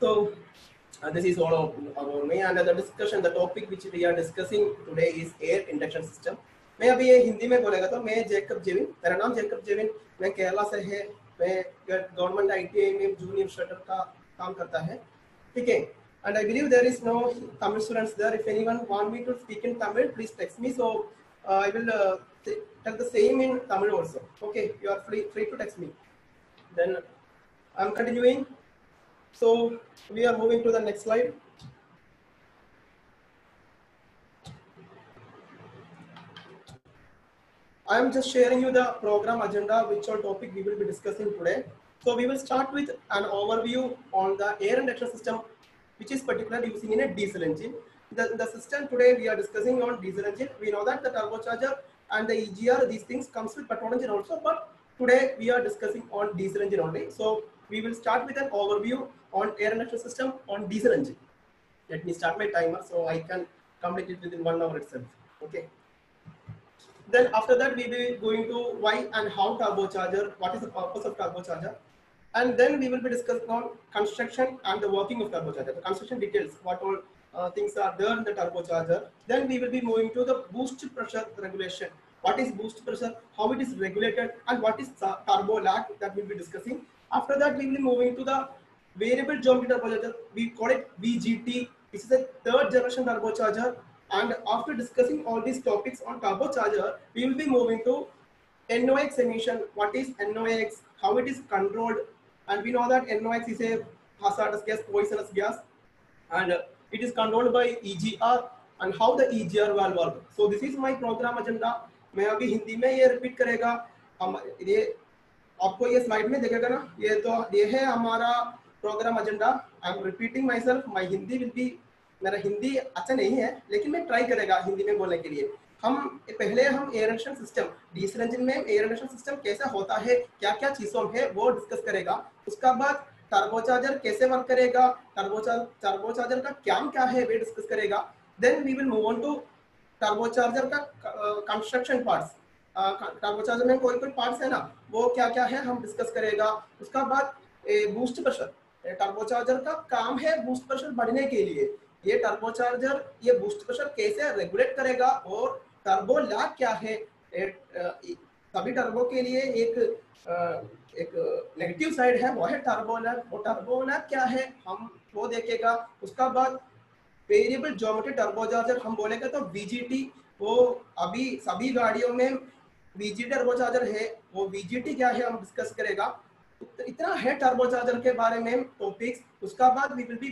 So this is all about me, and the topic which we are discussing today is air induction system. मैं अभी ये हिंदी में बोलेगा तो मैं जैकब जेविन, मेरा नाम जैकब जेविन, मैं केरला से है, मैं गवर्नमेंट आईटीआई में जूनियर इंस्ट्रक्टर का काम करता है, ठीक है. And I believe there is no Tamil students there. If anyone want me to speak in Tamil, please text me. So I will tell the same in Tamil also. Okay, you are free to text me. Then I'm continuing. So we are moving to the next slide. I am just sharing you the program agenda, which all topic we will be discussing today. So we will start with an overview on the air induction system, which is particularly using in a diesel engine. The system today we are discussing on diesel engine. We know that the turbocharger and the EGR, these things comes with petrol engine also, but today we are discussing on diesel engine only. So we will start with an overview on air induction system on diesel engine. Let me start my timer so I can complete it within 1 hour itself. Okay. Then after that we will be going to why and how turbocharger, what is the purpose of turbocharger, and then we will be discussing on construction and the working of turbocharger, the construction details, what all things are there in the turbocharger. Then we will be moving to the boost pressure regulation. What is boost pressure, how it is regulated, and what is turbo lag, that we will be discussing. After that we will be moving to the variable geometry turbocharger, we call it VGT. This is a third generation turbocharger. And after discussing all these topics on turbocharger, we will be moving to NOx emission. What is NOx? How it is controlled? And we know that NOx is a hazardous gas, poisonous gas, and it is controlled by EGR. And how the EGR valve work. So this is my program agenda. मैं अभी हिंदी में ये repeat करेगा. हम ये आपको ये slide में देखेगा ना. ये है हमारा programme agenda. I am repeating myself. My Hindi will be, मेरा हिंदी अच्छा नहीं है लेकिन मैं ट्राई करेगा हिंदी में बोलने के लिए. हम air induction system, diesel engine में एयर इंडक्शन सिस्टम कैसा होता है, क्या क्या चीजों है वो डिस्कस करेगा. उसका बाद टर्बोचार्जर कैसे वर्क करेगा, टर्बोचार्जर का क्या है वे डिस्कस करेगा. Then we will move on to turbocharger का कंस्ट्रक्शन पार्ट्स. टर्बोचार्जर में कोई पार्ट्स है ना, वो क्या क्या है हम डिस्कस करेगा. उसका बाद बूस्ट प्रेशर, टर्बोचार्जर का काम है बूस्ट प्रेशर बढ़ने के लिए. ये टर्बोचार्जर ये बूस्ट प्रेशर कैसे रेगुलेट करेगा और टर्बो लैग क्या है. सभी टर्बो के लिए एक नेगेटिव साइड है, वो है टर्बो लैग. वो टर्बो लैग क्या है हम वो देखेगा. उसका बाद वेरिएबल ज्योमेट्री टर्बोचार्जर हम बोलेंगे तो VGT. वो अभी सभी गाड़ियों में VGT टर्बोचार्जर है, वो VGT क्या है हम डिस्कस करेगा. इतना है टर्बोचार्जर के बारे में टॉपिक्स. उसका बाद वी विल बी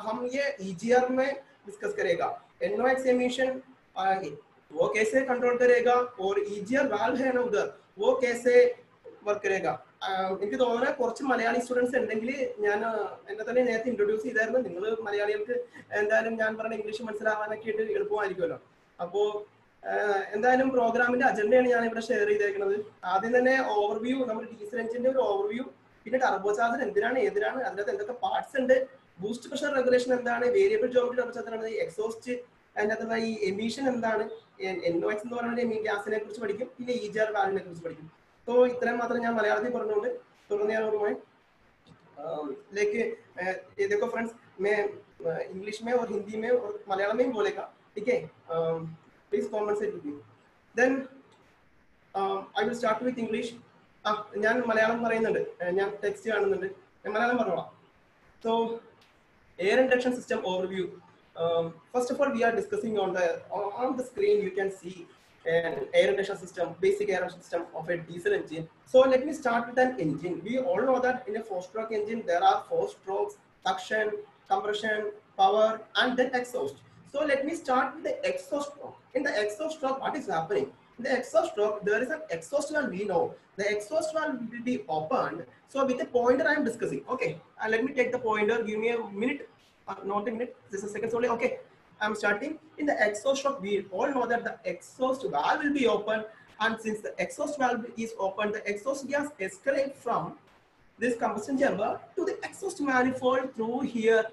हम ये EGR में डिस्कस करेगा. NOx एमिशन वो कैसे कंट्रोल करेगा और EGR वाल्व है ना उधर वो कैसे വർക്ക് കരേगा. എനിക്ക് തോന്നുന്നത് കുറച്ച് മലയാളി സ്റ്റുഡൻസ് ഉണ്ടെങ്കിൽ ഞാൻ എന്നെ തന്നെ നേരത്തെ ഇൻട്രൊഡ്യൂസ് ചെയ്തായിരുന്നു. നിങ്ങൾ മലയാളികൾക്ക് എന്തായാലും ഞാൻ പറഞ്ഞ ഇംഗ്ലീഷ് മനസ്സിലാവാനൊക്കെ ആയിട്ട് എളുപ്പമായിരിക്കുമല്ലോ. അപ്പോൾ എന്തായാലും പ്രോഗ്രാമിന്റെ അജണ്ടയാണ് ഞാൻ ഇവിടെ ഷെയർ ചെയ്തേക്കുന്നത്. ആദ്യം തന്നെ ഓവർവ്യൂ, നമ്മുടെ ഡീസൽ എഞ്ചിന്റെ ഒരു ഓവർവ്യൂ, പിന്നെ ടർബോചാർജർ എന്തിനാണ് ഏതിനാണ്, അതിനകത്ത് എന്തൊക്കെ പാർട്സ് ഉണ്ട്, ബൂസ്റ്റ് പ്രഷർ റെഗുലേഷൻ എന്താണ്, വേരിയബിൾ ജോമെട്രി ടർബോചാർജർ ആണ്, എക്സോസ്റ്റ് അതിനകത്തുള്ള ഈ എമിഷൻ എന്താണ്, NOx എന്ന് പറയുന്ന ഗ്യാസിനെ കുറിച്ച് പഠിക്കും, പിന്നെ EGR വാൽവിനെ കുറിച്ച് പഠിക്കും. तो इतना मात्र ഞാൻ മലയാളത്തിൽ പറഞ്ഞുകൊണ്ട് തുടർന്ന് ഞാൻ ഓർമ്മ लेकिन ये देखो फ्रेंड्स, मैं इंग्लिश में और हिंदी में और मलयालम में ही बोलेगा, ठीक है. Please compensate with me. Then I will start with English. ഞാൻ മലയാളം പറയുന്നുണ്ട്, ഞാൻ ടെക്സ്റ്റ് കാണുന്നുണ്ട്, ഞാൻ മലയാളം പറഞ്ഞോളാം. So air induction system overview. First of all, we are discussing on the screen you can see an air induction system, basic air induction system of a diesel engine. So let me start with an engine. We all know that in a 4-stroke engine there are 4 strokes: suction, compression, power, and then exhaust. So let me start with the exhaust stroke. In the exhaust stroke, what is happening? In the exhaust stroke, there is an exhaust valve. We know the exhaust valve will be opened. So with the pointer I am discussing. Okay, let me take the pointer. Give me a minute, not a minute. This is seconds only. Okay. I'm starting. In the exhaust stroke, we all know that the exhaust valve will be open, and since the exhaust valve is open, the exhaust gas escalates from this combustion chamber to the exhaust manifold through here,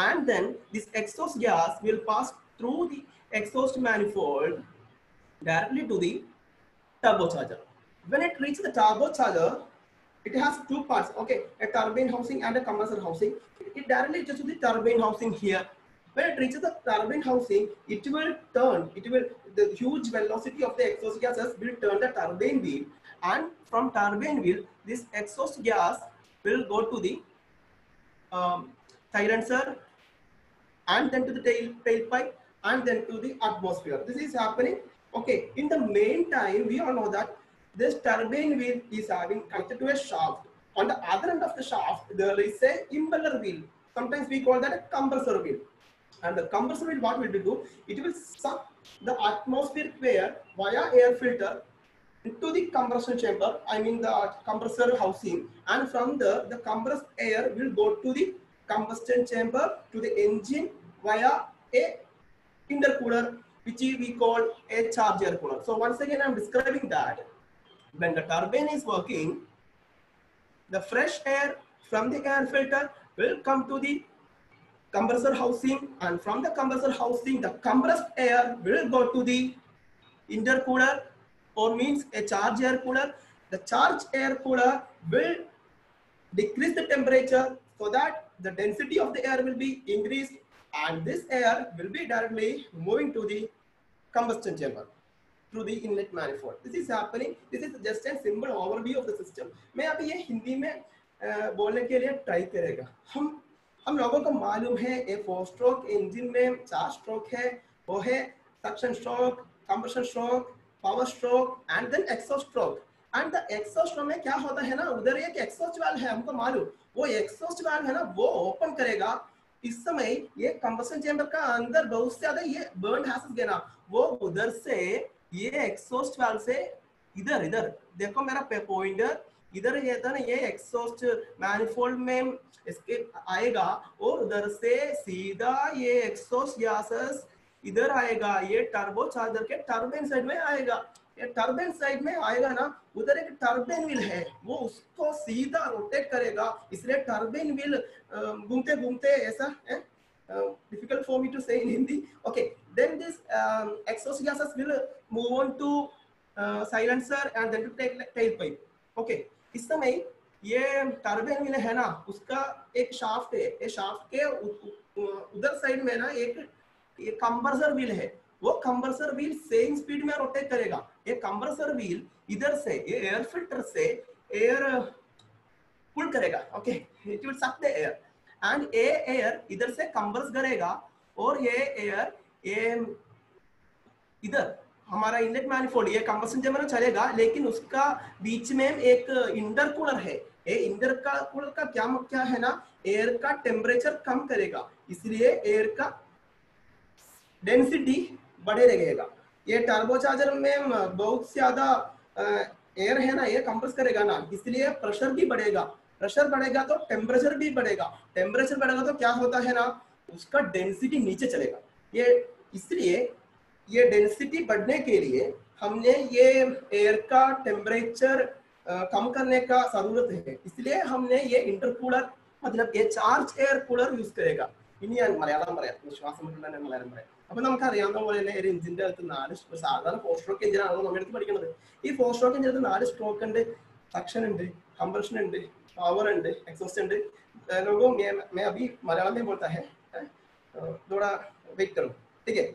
and then this exhaust gas will pass through the exhaust manifold directly to the turbocharger. When it reaches the turbocharger, it has two parts. Okay, a turbine housing and a compressor housing. It directly reaches to the turbine housing here. When it reaches the turbine housing, it will turn. The huge velocity of the exhaust gases will turn the turbine wheel, and from turbine wheel, this exhaust gas will go to the silencer, and then to the tailpipe, and then to the atmosphere. This is happening. Okay, in the meantime, we all know that this turbine wheel is having connected to a shaft. On the other end of the shaft, there is a impeller wheel. Sometimes we call that a compressor wheel. And the compressor wheel, what will it do? It will suck the atmospheric air via air filter into the compression chamber, I mean the compressor housing, and from there the compressed air will go to the combustion chamber to the engine via a intercooler, which we call a charge air cooler. So once again, I'm describing that when the turbine is working, the fresh air from the air filter will come to the compressor housing, and from the compressor housing, the compressed air will go to the intercooler, or means a charge air cooler. The charge air cooler will decrease the temperature so that the density of the air will be increased, and this air will be directly moving to the combustion chamber through the inlet manifold. This is happening. This is just a simple overview of the system. मैं अभी ये हिंदी में बोलने के लिए try करेगा. हम लोगों को मालूम है ये 4 स्ट्रोक इंजन में 4 स्ट्रोक है, वो है suction stroke, compression stroke, power stroke and then exhaust stroke. And the exhaust stroke में क्या होता है ना, उधर एक एग्जॉस्ट वाल्व है, हमको मालूम. वो एग्जॉस्ट वाल्व है ना, वो ओपन करेगा. इस समय ये कंबशन चेंबर का अंदर बहुत ज्यादा ये बर्न गैसेस गए ना, वो उधर से ये एग्जॉस्ट वाल्व से इधर देखो मेरा पॉइंटर इधर ये था ना, ये एग्जॉस्ट मैनिफोल्ड में एस्केप आएगा और उधर से सीधा ये एग्जॉस्ट गैसेस इधर आएगा, ये टर्बो चार्जर के टर्बाइन साइड में आएगा. ये टर्बाइन साइड में आएगा ना, उधर एक टर्बाइन व्हील है, वो उसको सीधा रोटेट करेगा. इसलिए टर्बाइन व्हील घूमते घूमते ऐसा है, difficult for me to say in Hindi. Okay, then this exhaust gases will move on to silencer and then to tailpipe. Okay, इस समय ये टर्बाइन व्हील है ना, उसका एक शाफ्ट है, ये शाफ्ट के उधर साइड में ना एक ये कंप्रेसर व्हील है. वो कंप्रेसर व्हील सेम स्पीड में रोटेट करेगा. ये कंप्रेसर व्हील इधर से ये एयर फिल्टर से एयर पुल करेगा. Okay, it will suck the air and ये एयर इधर से कंप्रेस करेगा और ये एयर ये इधर हमारा इनलेट मैनिफोल्ड ये कंप्रेशन चेंबर में चलेगा, लेकिन उसका बीच में एक इंटरकूलर है. ये इंटरकूलर का क्या है ना, एयर का टेम्परेचर कम करेगा, इसलिए एयर का डेंसिटी बढ़े रहेगा. ये टर्बोचार्जर में बहुत ज्यादा एयर है ना, ये कंप्रेस करेगा ना, इसलिए प्रेशर भी बढ़ेगा. प्रेशर बढ़ेगा तो टेम्परेचर भी बढ़ेगा. टेम्परेचर बढ़ेगा तो क्या होता है ना, उसका डेंसिटी नीचे चलेगा. ये इसलिए ये डेंसिटी बढ़ने के लिए हमने ये एयर का टेम्परेचर कम करने का जरूरत है. इसलिए हमने ये इंटरकूलर मतलब ये चार्ज एयर कूलर यूज करेगा. ഇനി ഞാൻ മലയാളം പറയാം, വിശ്വാസം കൊണ്ടുതന്നെ മലയാളം പറയാം. അപ്പൊ നമുക്കറിയാവുന്ന പോലെ തന്നെ ഒരു എഞ്ചിന്റെ അകത്ത് 4 സാധാരണ 4 സ്ട്രോക്ക് എഞ്ചിൻ ആണല്ലോ നമ്മൾ എടുത്ത് പഠിക്കുന്നത്. ഈ 4 സ്ട്രോക്ക് എഞ്ചിനകത്ത് 4 സ്ട്രോക്ക് ഉണ്ട്, സക്ഷൻ ഉണ്ട്, कंप्रेशन ഉണ്ട്, पावर ഉണ്ട്, एग्जॉस्ट ഉണ്ട്. लोगों मैं अभी मलयालम में बोलता है, थोड़ा वेट करो, ठीक है.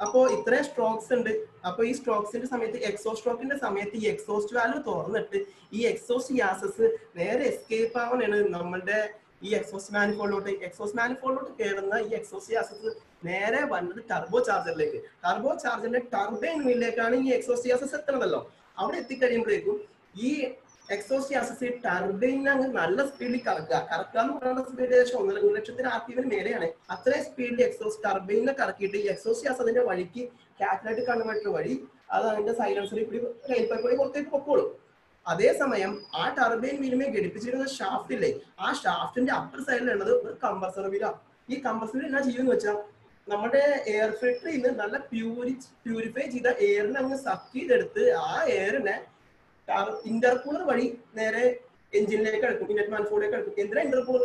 അപ്പോൾ ഇത്രയും സ്ട്രോക്സ് ഉണ്ട്. അപ്പോൾ ഈ സ്ട്രോക്സിന്റെ സമയത്ത് എക്സോസ്റ്റ് സ്ട്രോക്കിന്റെ സമയത്ത് ഈ എക്സോസ്റ്റ് വാൽവ് തുറന്നിട്ട് ഈ എക്സോസ്റ്റ് ഗ്യാസസ് നേരെ എസ്കേപ്പ് ആവാനാണ് നമ്മളുടെ ഈ എക്സോസ്റ്റ് മാനിഫോൾഡിലോട്ട് കയറുന്ന ഈ എക്സോസ്റ്റ് ഗ്യാസസ് നേരെ വന്നത് ടർബോ ചാർജറിലേക്ക്. ടർബോ ചാർജറിന്റെ ടർബൈൻ വീലിലേക്കാണ് ഈ എക്സോസ്റ്റ് ഗ്യാസസ് എത്തുന്നതല്ലോ. അവിടെ എത്തിക്കഴിയുമ്പോഴേക്കും ഈ എക്സോസ്റ്റ് ഗ്യാസസ് ടർബൈനിൽ അങ്ങ് നല്ല സ്പീഡിൽ കറക്കുക എന്ന് പറയുന്ന സ്പീഡ് ഏകദേശം 1,00,000 RPM മേലെയാണ്. അത്രയും സ്പീഡിൽ എക്സോസ്റ്റ് ടർബൈനിനെ കറക്കിയിട്ട് ഈ എക്സോസ്റ്റ് ഗ്യാസ് അതിന്റെ വഴിക്ക് കാറ്റലൈറ്റിക് കൺവെർട്ടർ വഴി അത് അതിന്റെ സൈലൻസറിൽ കൂടി റെയിൽ പൈപ്പ് വഴി പുറത്തേക്ക് പൊക്കോളും. അതേസമയം ആ ടർബൈൻ വീലുമേ ഘടിപ്പിച്ചിരുന്ന ഷാഫ്റ്റ് ഇല്ലേ, ആ ഷാഫ്റ്റിന്റെ അപ്പർ സൈഡിലുള്ളത് ഒരു കംപ്രസർ വീലാണ്. ഈ കംപ്രസർ വീൽ എന്നാ ചെയ്യുമെന്ന് വെച്ചാൽ നമ്മുടെ എയർ ഫിൽറ്ററിൽ നിന്ന് നല്ല പ്യൂരിഫൈ ചെയ്ത എയറിനെ അങ്ങ് സക്ക് ചെയ്തെടുത്ത് ആ എയറിനെ ഇന്റർകൂളർ വഴി നേരെ എഞ്ചിനിലേക്ക് എടുക്കും, ഇനറ്റ് മാനിഫോൾഡിലേക്ക് എടുക്കും. എന്തിനാ ഇന്റർകൂളർ?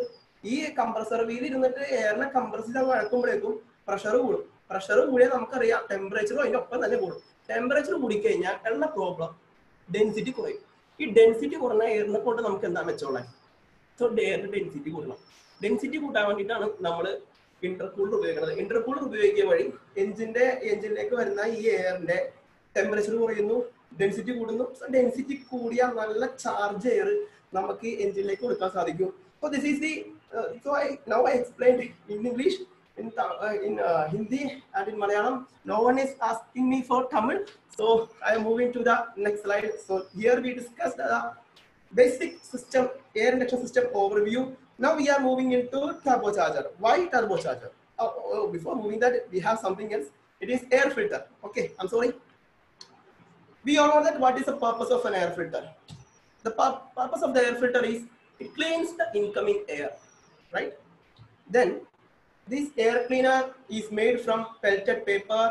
ഈ കംപ്രസർ വീൽ ഇരുന്നിട്ട് എയറിനെ കംപ്രസ് ചെയ്ത് വഴക്കുമ്പോഴേക്കും പ്രഷർ കൂടും. പ്രഷർ കൂടിയാൽ നമുക്കറിയാം ടെമ്പറേച്ചറും അതിന്റെ ഒപ്പം തന്നെ കൂടും. ടെമ്പറേച്ചർ കൂടിക്കഴിഞ്ഞാൽ ഉള്ള പ്രോബ്ലം ഡെൻസിറ്റി കുറയും. ഈ ഡെൻസിറ്റി കുറഞ്ഞ എയറിനെ കൊണ്ട് നമുക്ക് എന്താ മെച്ചമുള്ളത്? സോ എയറിന്റെ ഡെൻസിറ്റി കൂട്ടണം. ഡെൻസിറ്റി കൂട്ടാൻ വേണ്ടിയിട്ടാണ് നമ്മൾ ഇന്റർകൂളർ ഉപയോഗിക്കുന്നത്. ഇന്റർകൂളർ ഉപയോഗിക്കുക വഴി എഞ്ചിനിലേക്ക് വരുന്ന ഈ എയറിന്റെ ടെമ്പറേച്ചർ കുറയുന്നു, ഡെൻസിറ്റി കൂടുന്നു. സോ ഡെൻസിറ്റി കൂടിയ നല്ല ചാർജ് എയർ നമുക്ക് എഞ്ചിനിലേക്ക് കൊടുക്കാൻ സാധിക്കും. So this is the so now I explained in English, in Hindi and in Malayalam. No one is asking me for Tamil, so I am moving to the next slide. So here we discussed the basic system, air induction system overview. Now we are moving into turbocharger. Why turbocharger? Before moving that, we have something else. It is air filter. Okay, I'm sorry. We all know that what is the purpose of an air filter. The purpose of the air filter is it cleans the incoming air, right? Then this air cleaner is made from pelted paper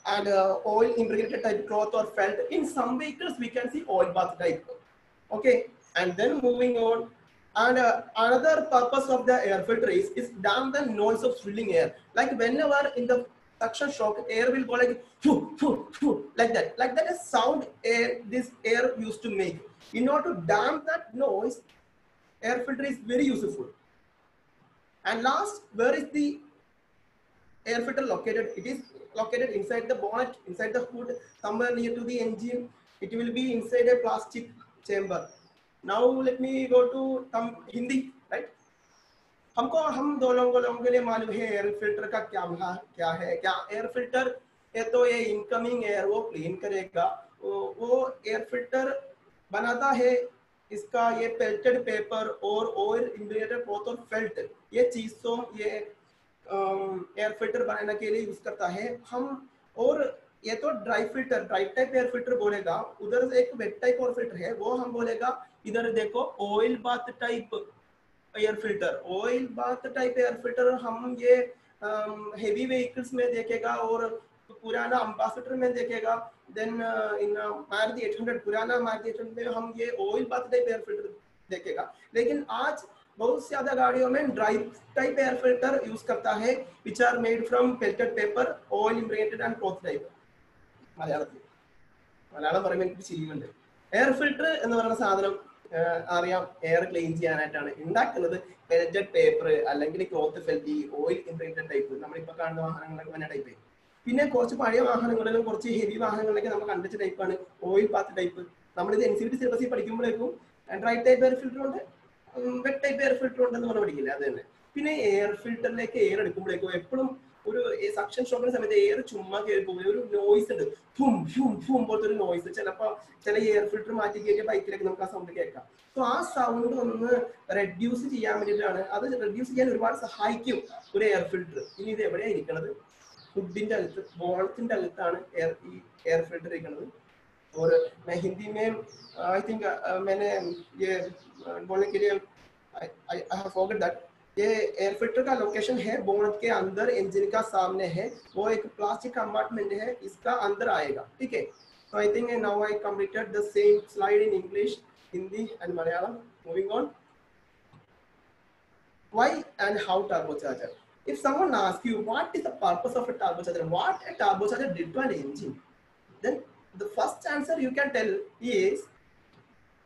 and oil impregnated type cloth or felt. In some vehicles we can see oil bath type. Okay, and then moving on, and another purpose of the air filter is damp the noise of filling air. Like whenever in the suction shock, air will go like phoo, phoo, phoo, like that is sound air this air used to make. In order to damp that noise, air filter is very useful. And last, where is the air filter located? It is located inside the bonnet, inside the hood, somewhere near to the engine. It will be inside a plastic chamber. Now let me go to Hindi, right? हम दोनों लोगों के लिए मालूम है air filter का क्या है? क्या एयर फिल्टर है तो ये इनकमिंग एयर वो क्लीन करेगा. वो एयर फिल्टर बनाता है इसका ये पेल्टेड पेपर और ऑयल इंटीग्रेटेड क्लॉथ और फेल्ट, ये चीजों ये एयर फिल्टर बनाने के लिए यूज करता है हम. और ये तो ड्राई टाइप एयर फिल्टर बोलेगा. उधर एक वेट टाइप और फिल्टर है, वो हम बोलेगा इधर देखो oil bath type air filter. Oil bath type air filter हम ये हेवी व्हीकल्स में देखेगा और पुराना अम्बासडर में देखेगा. देन इन मारुति 800, पुराना मारुति 800 में हम ये oil bath type air filter देखेगा. लेकिन आज बहुत ज्यादा गाड़ियों में dry type air filter use करता है, which are made from pleated paper, oil impregnated and cloth type. Malayalam പറയുമ്പോൾ എനിക്ക് ശരിയുണ്ട്. എയർ ഫിൽട്ടർ എന്ന് പറയുന്ന സാധനം അറിയാം, എയർ ക്ലീൻ ചെയ്യാനായിട്ടാണ് ഉണ്ടാക്കുന്നത്. പെൽറ്റഡ് പേപ്പർ അല്ലെങ്കിൽ ക്ലോത്ത് ഫെൽറ്റ്, ഓയിൽ ഇംപ്രെഗ്നേറ്റഡ് ടൈപ്പ്, നമ്മളിപ്പോൾ കാണുന്ന വാഹനങ്ങളൊക്കെ തന്നെ ടൈപ്പ്. പിന്നെ കുറച്ച് പഴയ വാഹനങ്ങളിലും കുറച്ച് ഹെവി വാഹനങ്ങളിലൊക്കെ നമ്മൾ കണ്ടിച്ച ടൈപ്പാണ് ഓയിൽ ബാത്ത് ടൈപ്പ്. നമ്മളിത് NCVT സിലബസിൽ പഠിക്കുമ്പോഴേക്കും ഡ്രൈ ടൈപ്പ് എയർ ഫിൽറ്റർ ഉണ്ട്, വെറ്റ് ടൈപ്പ് എയർ ഫിൽറ്റർ ഉണ്ടെന്ന് പറഞ്ഞ് പഠിക്കില്ല, അത് തന്നെ. പിന്നെ എയർ ഫിൽറ്ററിലേക്ക് എയർ എടുക്കുമ്പോഴേക്കും എപ്പോഴും ഒരു സക്ഷൻ ഷോക്കിന്റെ സമയത്ത് എയർ ചുമ്മാ കയറി പോകുമ്പോൾ ഒരു നോയ്സ് ഉണ്ട്, ഫും ഫും ഫും പോലത്തെ ഒരു നോയ്സ്. ചിലപ്പോൾ ചില എയർ ഫിൽറ്റർ മാറ്റി കയറ്റിയ ബൈക്കിലേക്ക് നമുക്ക് ആ സൗണ്ട് കേൾക്കാം. സോ ആ സൗണ്ട് ഒന്ന് റെഡ്യൂസ് ചെയ്യാൻ വേണ്ടിയിട്ടാണ്, അത് റെഡ്യൂസ് ചെയ്യാൻ ഒരുപാട് സഹായിക്കും ഒരു എയർ ഫിൽറ്റർ. ഇനി ഇത് എവിടെയാണ് ഇരിക്കുന്നത്? हुडिന്റെ അകത്ത്, ബോണറ്റിന്റെ അകത്താണ് ഈ एयर फिल्टर इरिക്കുന്നത്. और मैं हिंदी में आई थिंक मैंने ये बोलने के लिए आई हैव फॉरगॉट दैट ये एयर फिल्टर का लोकेशन है बोनट के अंदर, इंजन का सामने है, वो एक प्लास्टिक कंपार्टमेंट है, इसका अंदर आएगा. ठीक है. So I think now I completed the same slide in English, Hindi and Malayalam. Moving on. Why and how turbocharger? If someone asks you what is the purpose of a turbocharger, what a turbocharger did to an engine, then the first answer you can tell is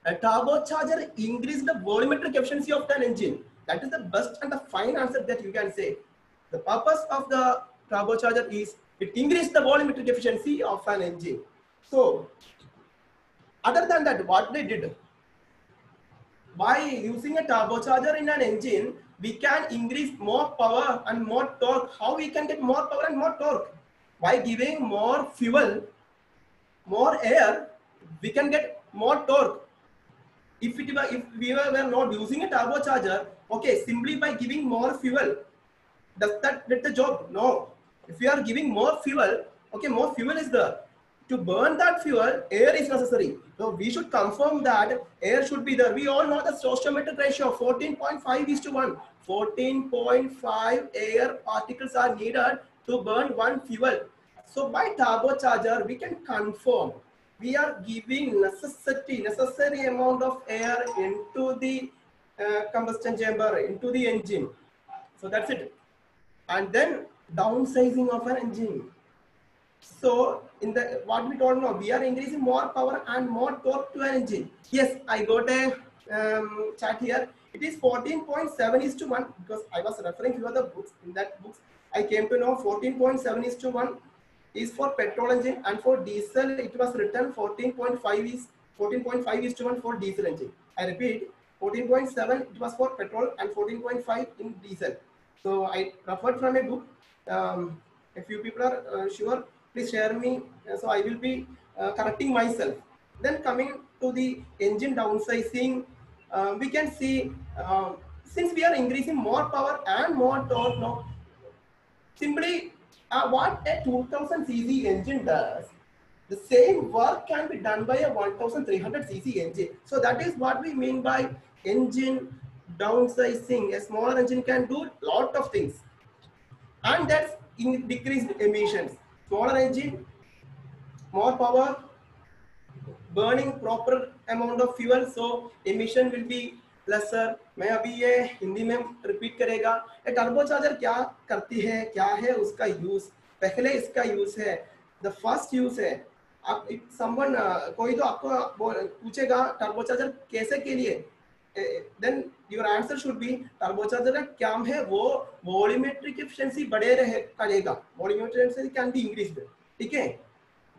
a turbocharger increased the volumetric efficiency of an engine. That is the best and the fine answer that you can say. The purpose of the turbocharger is it increased the volumetric efficiency of an engine. So other than that, what they did, by using a turbocharger in an engine, we can increase more power and more torque. How we can get more power and more torque? By giving more fuel, more air, we can get more torque. If we were not using a turbocharger, okay, simply by giving more fuel, does that get the job? No. If we are giving more fuel, okay, more fuel is there. To burn that fuel, air is necessary. So we should confirm that air should be there. We all know the stoichiometric ratio 14.5:1. 14.5 air particles are needed to burn one fuel. So by turbocharger, we can confirm we are giving necessary amount of air into the combustion chamber, into the engine. So that's it. And then downsizing of an engine. So in the what we told now, we are increasing more power and more torque to an engine. Yes, I got a chart here. It is 14.7:1 because I was referring to the books. In that books, I came to know 14.7:1 is for petrol engine, and for diesel it was written 14.5:1 for diesel engine. I repeat, 14.7 it was for petrol and 14.5 in diesel. So I referred from a book. If you people are sure, please share me. So I will be correcting myself. Then coming to the engine downsizing, we can see since we are increasing more power and more torque now, simply what a 2000 cc engine does, the same work can be done by a 1300 cc engine. So that is what we mean by engine downsizing. A smaller engine can do lot of things, and that's in decreased emissions. Smaller engine, more power, burning proper amount of fuel, so emission will be lesser. मैं अभी ये हिंदी में repeat करेगा. ए turbocharger क्या करती है, क्या है उसका यूज. पहले इसका यूज है, द फर्स्ट यूज है, आप समवन कोई तो आपको पूछेगा टर्बोचार्जर कैसे के लिए, then your answer should be turbocharger का क्या है, वो वॉल्यूमेट्रिक एफिशिएंसी बढ़े रहे करेगा. Volumetric efficiency can be increased. ठीक है.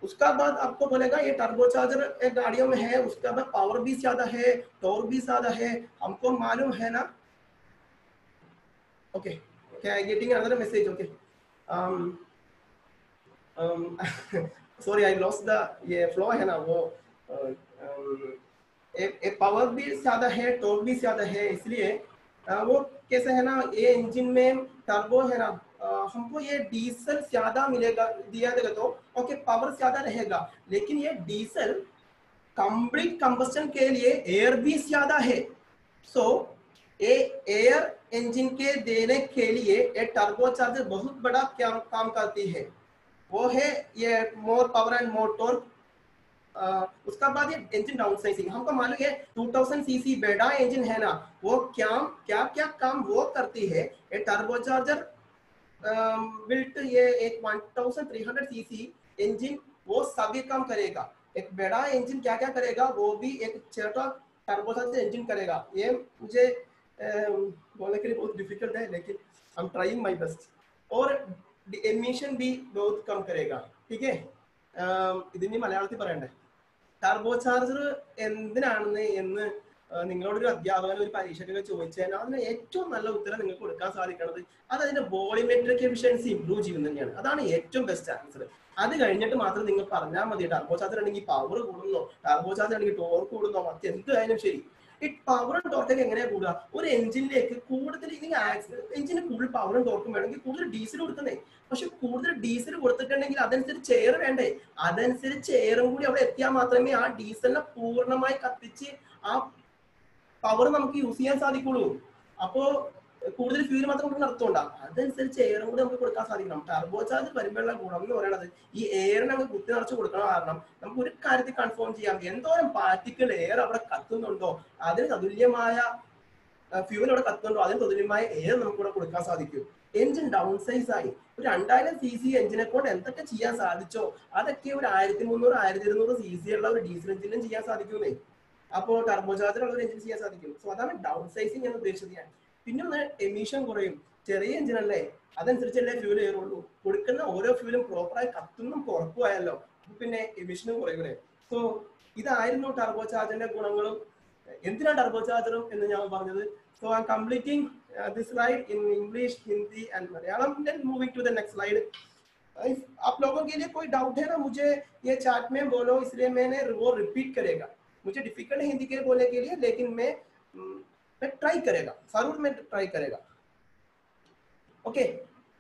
उसका बाद आपको बोलेगा ये टर्बोचार्जर एक गाड़ियों में है, उसका बाद पावर भी ज्यादा है, टॉर्क भी ज्यादा है, हमको मालूम है ना. Okay, getting another message. Okay, sorry I lost the ये फ्लो है ना, वो एक पावर भी ज्यादा है, टॉर्क भी ज्यादा है, इसलिए वो कैसे है ना, ये इंजन में टर्बो है ना, हमको ये डीजल ज्यादा मिलेगा दिया देगा तो ओके पावर ज्यादा रहेगा, लेकिन ये डीजल कंप्लीट कंबस्टन के लिए एयर भी ज्यादा है. सो ये एयर इंजन के देने के लिए ये टर्बोचार्जर बहुत बड़ा काम करती है, वो है ये more power and more torque. उसका बाद ये इंजन डाउनसाइजिंग, हमको मालूम है 2000 सीसी बड़ा इंजन है ना, वो क्या क्या काम वो करती है. ये टर्बोचार्जर बिल्ट ये एक 1300 सीसी इंजन वो सभी काम करेगा. एक बड़ा इंजन क्या क्या करेगा वो भी एक छोटा टर्बोचार्जर इंजन करेगा. ये मुझे बोलने के लिए बहुत डिफिकल्ट है, लेकिन आई एम ट्राइंग माय बेस्ट. और एमिशन भी बहुत कम करेगा. ठीक है, ഇതിന് മലയാളത്തിൽ പറയണ്ടേ, ടർബോചാർജർ എന്തിനാണെന്ന് എന്ന് നിങ്ങളോടൊരു അധ്യാപകൻ ഒരു പരീക്ഷയ്ക്കൊക്കെ ചോദിച്ചാൽ അതിന് ഏറ്റവും നല്ല ഉത്തരം നിങ്ങൾക്ക് കൊടുക്കാൻ സാധിക്കുന്നത് അത് അതിന്റെ വോളിമെട്രിക് എഫിഷ്യൻസി ഇംപ്രൂവ് ചെയ്യുന്നത് തന്നെയാണ്. അതാണ് ഏറ്റവും ബെസ്റ്റ് ആൻസർ. അത് കഴിഞ്ഞിട്ട് മാത്രം നിങ്ങൾ പറഞ്ഞാൽ മതി ടർബോചാർജർ ആണെങ്കിൽ പവർ കൂടുന്നോ, ടർബോചാർജർ ആണെങ്കിൽ ടോർക്ക് കൂടുന്നോ, മറ്റെന്തായാലും ശരി. ഈ പവറും ടോർക്കൊക്കെ എങ്ങനെയാ കൂടുക, ഒരു എഞ്ചിനിലേക്ക് കൂടുതൽ എഞ്ചിന് കൂടുതൽ പവറും ടോർക്കും വേണമെങ്കിൽ കൂടുതൽ ഡീസൽ കൊടുക്കുന്നേ. പക്ഷെ കൂടുതൽ ഡീസൽ കൊടുത്തിട്ടുണ്ടെങ്കിൽ അതനുസരിച്ച് എയർ വേണ്ടേ, അതനുസരിച്ച് എയറും കൂടി അവിടെ എത്തിയാൽ മാത്രമേ ആ ഡീസലിനെ പൂർണ്ണമായി കത്തിച്ച് ആ പവർ നമുക്ക് യൂസ് ചെയ്യാൻ സാധിക്കുള്ളൂ. അപ്പോ കൂടുതൽ ഫ്യൂൽ മാത്രം നമുക്ക് നടത്തുകൊണ്ടാ, അതനുസരിച്ച് എയറും കൂടി നമുക്ക് കൊടുക്കാൻ സാധിക്കണം. ടർബോചാർജർ വരുമ്പോഴുള്ള ഗുണം എന്ന് പറയുന്നത് ഈ എയറിനെ നമുക്ക് കുത്തി നിറച്ച് കൊടുക്കണം. കാരണം നമുക്ക് ഒരു കാര്യത്തിൽ കൺഫേം ചെയ്യാം, എന്തോരം പാർട്ടിക്കിൾ എയർ അവിടെ കത്തുന്നുണ്ടോ അതിന് തതുല്യമായ ഫ്യൂൽ അവിടെ കത്തുന്നുണ്ടോ അതിന് തതുല്യമായ എയർ നമുക്ക് ഇവിടെ കൊടുക്കാൻ സാധിക്കും. എഞ്ചിൻ ഡൗൺ സൈസ് ആയി ഒരു 2000 cc എഞ്ചിനെ കൊണ്ട് എന്തൊക്കെ ചെയ്യാൻ സാധിച്ചോ അതൊക്കെ ഒരു 1300 1200 cc ഉള്ള ഒരു ഡീസൽ എഞ്ചിനും ചെയ്യാൻ സാധിക്കുന്നേ. അപ്പോൾ ടർബോചാർജർ ഉള്ള ഒരു എഞ്ചിൻ ചെയ്യാൻ സാധിക്കും. സോ അതാണ് ഡൗൺ സൈസിങ് എന്ന് ഉദ്ദേശിച്ചത് ഞാൻ. പിന്നെ ഒന്ന് എമിഷൻ കുറയും, ചെറിയ എഞ്ചിൻ അല്ലേ, അതനുസരിച്ചല്ലേ ഫ്യൂൽ കയറുള്ളൂ. കൊടുക്കുന്ന ഓരോ ഫ്യൂലും പ്രോപ്പറായി കത്തുന്നും ഉറപ്പുമായല്ലോ, പിന്നെ എമിഷനും കുറയൂലേ. സോ ഇതായിരുന്നു ടർബോചാർജറിന്റെ ഗുണങ്ങളും എന്തിനാണ് ടർബോചാർജറും എന്ന് ഞാൻ പറഞ്ഞത്. So I M completing this slide in English, Hindi and Malayalam. Then moving to the next slide. आप लोगों के लिए कोई डाउट है ना, मुझे ये चार्ट में बोलो, इसलिए मैंने वो रिपीट करेगा. मुझे डिफिकल्ट है हिंदी के बोलने के लिए, लेकिन मैं ट्राई करेगा, जरूर मैं ट्राई करेगा. ओके,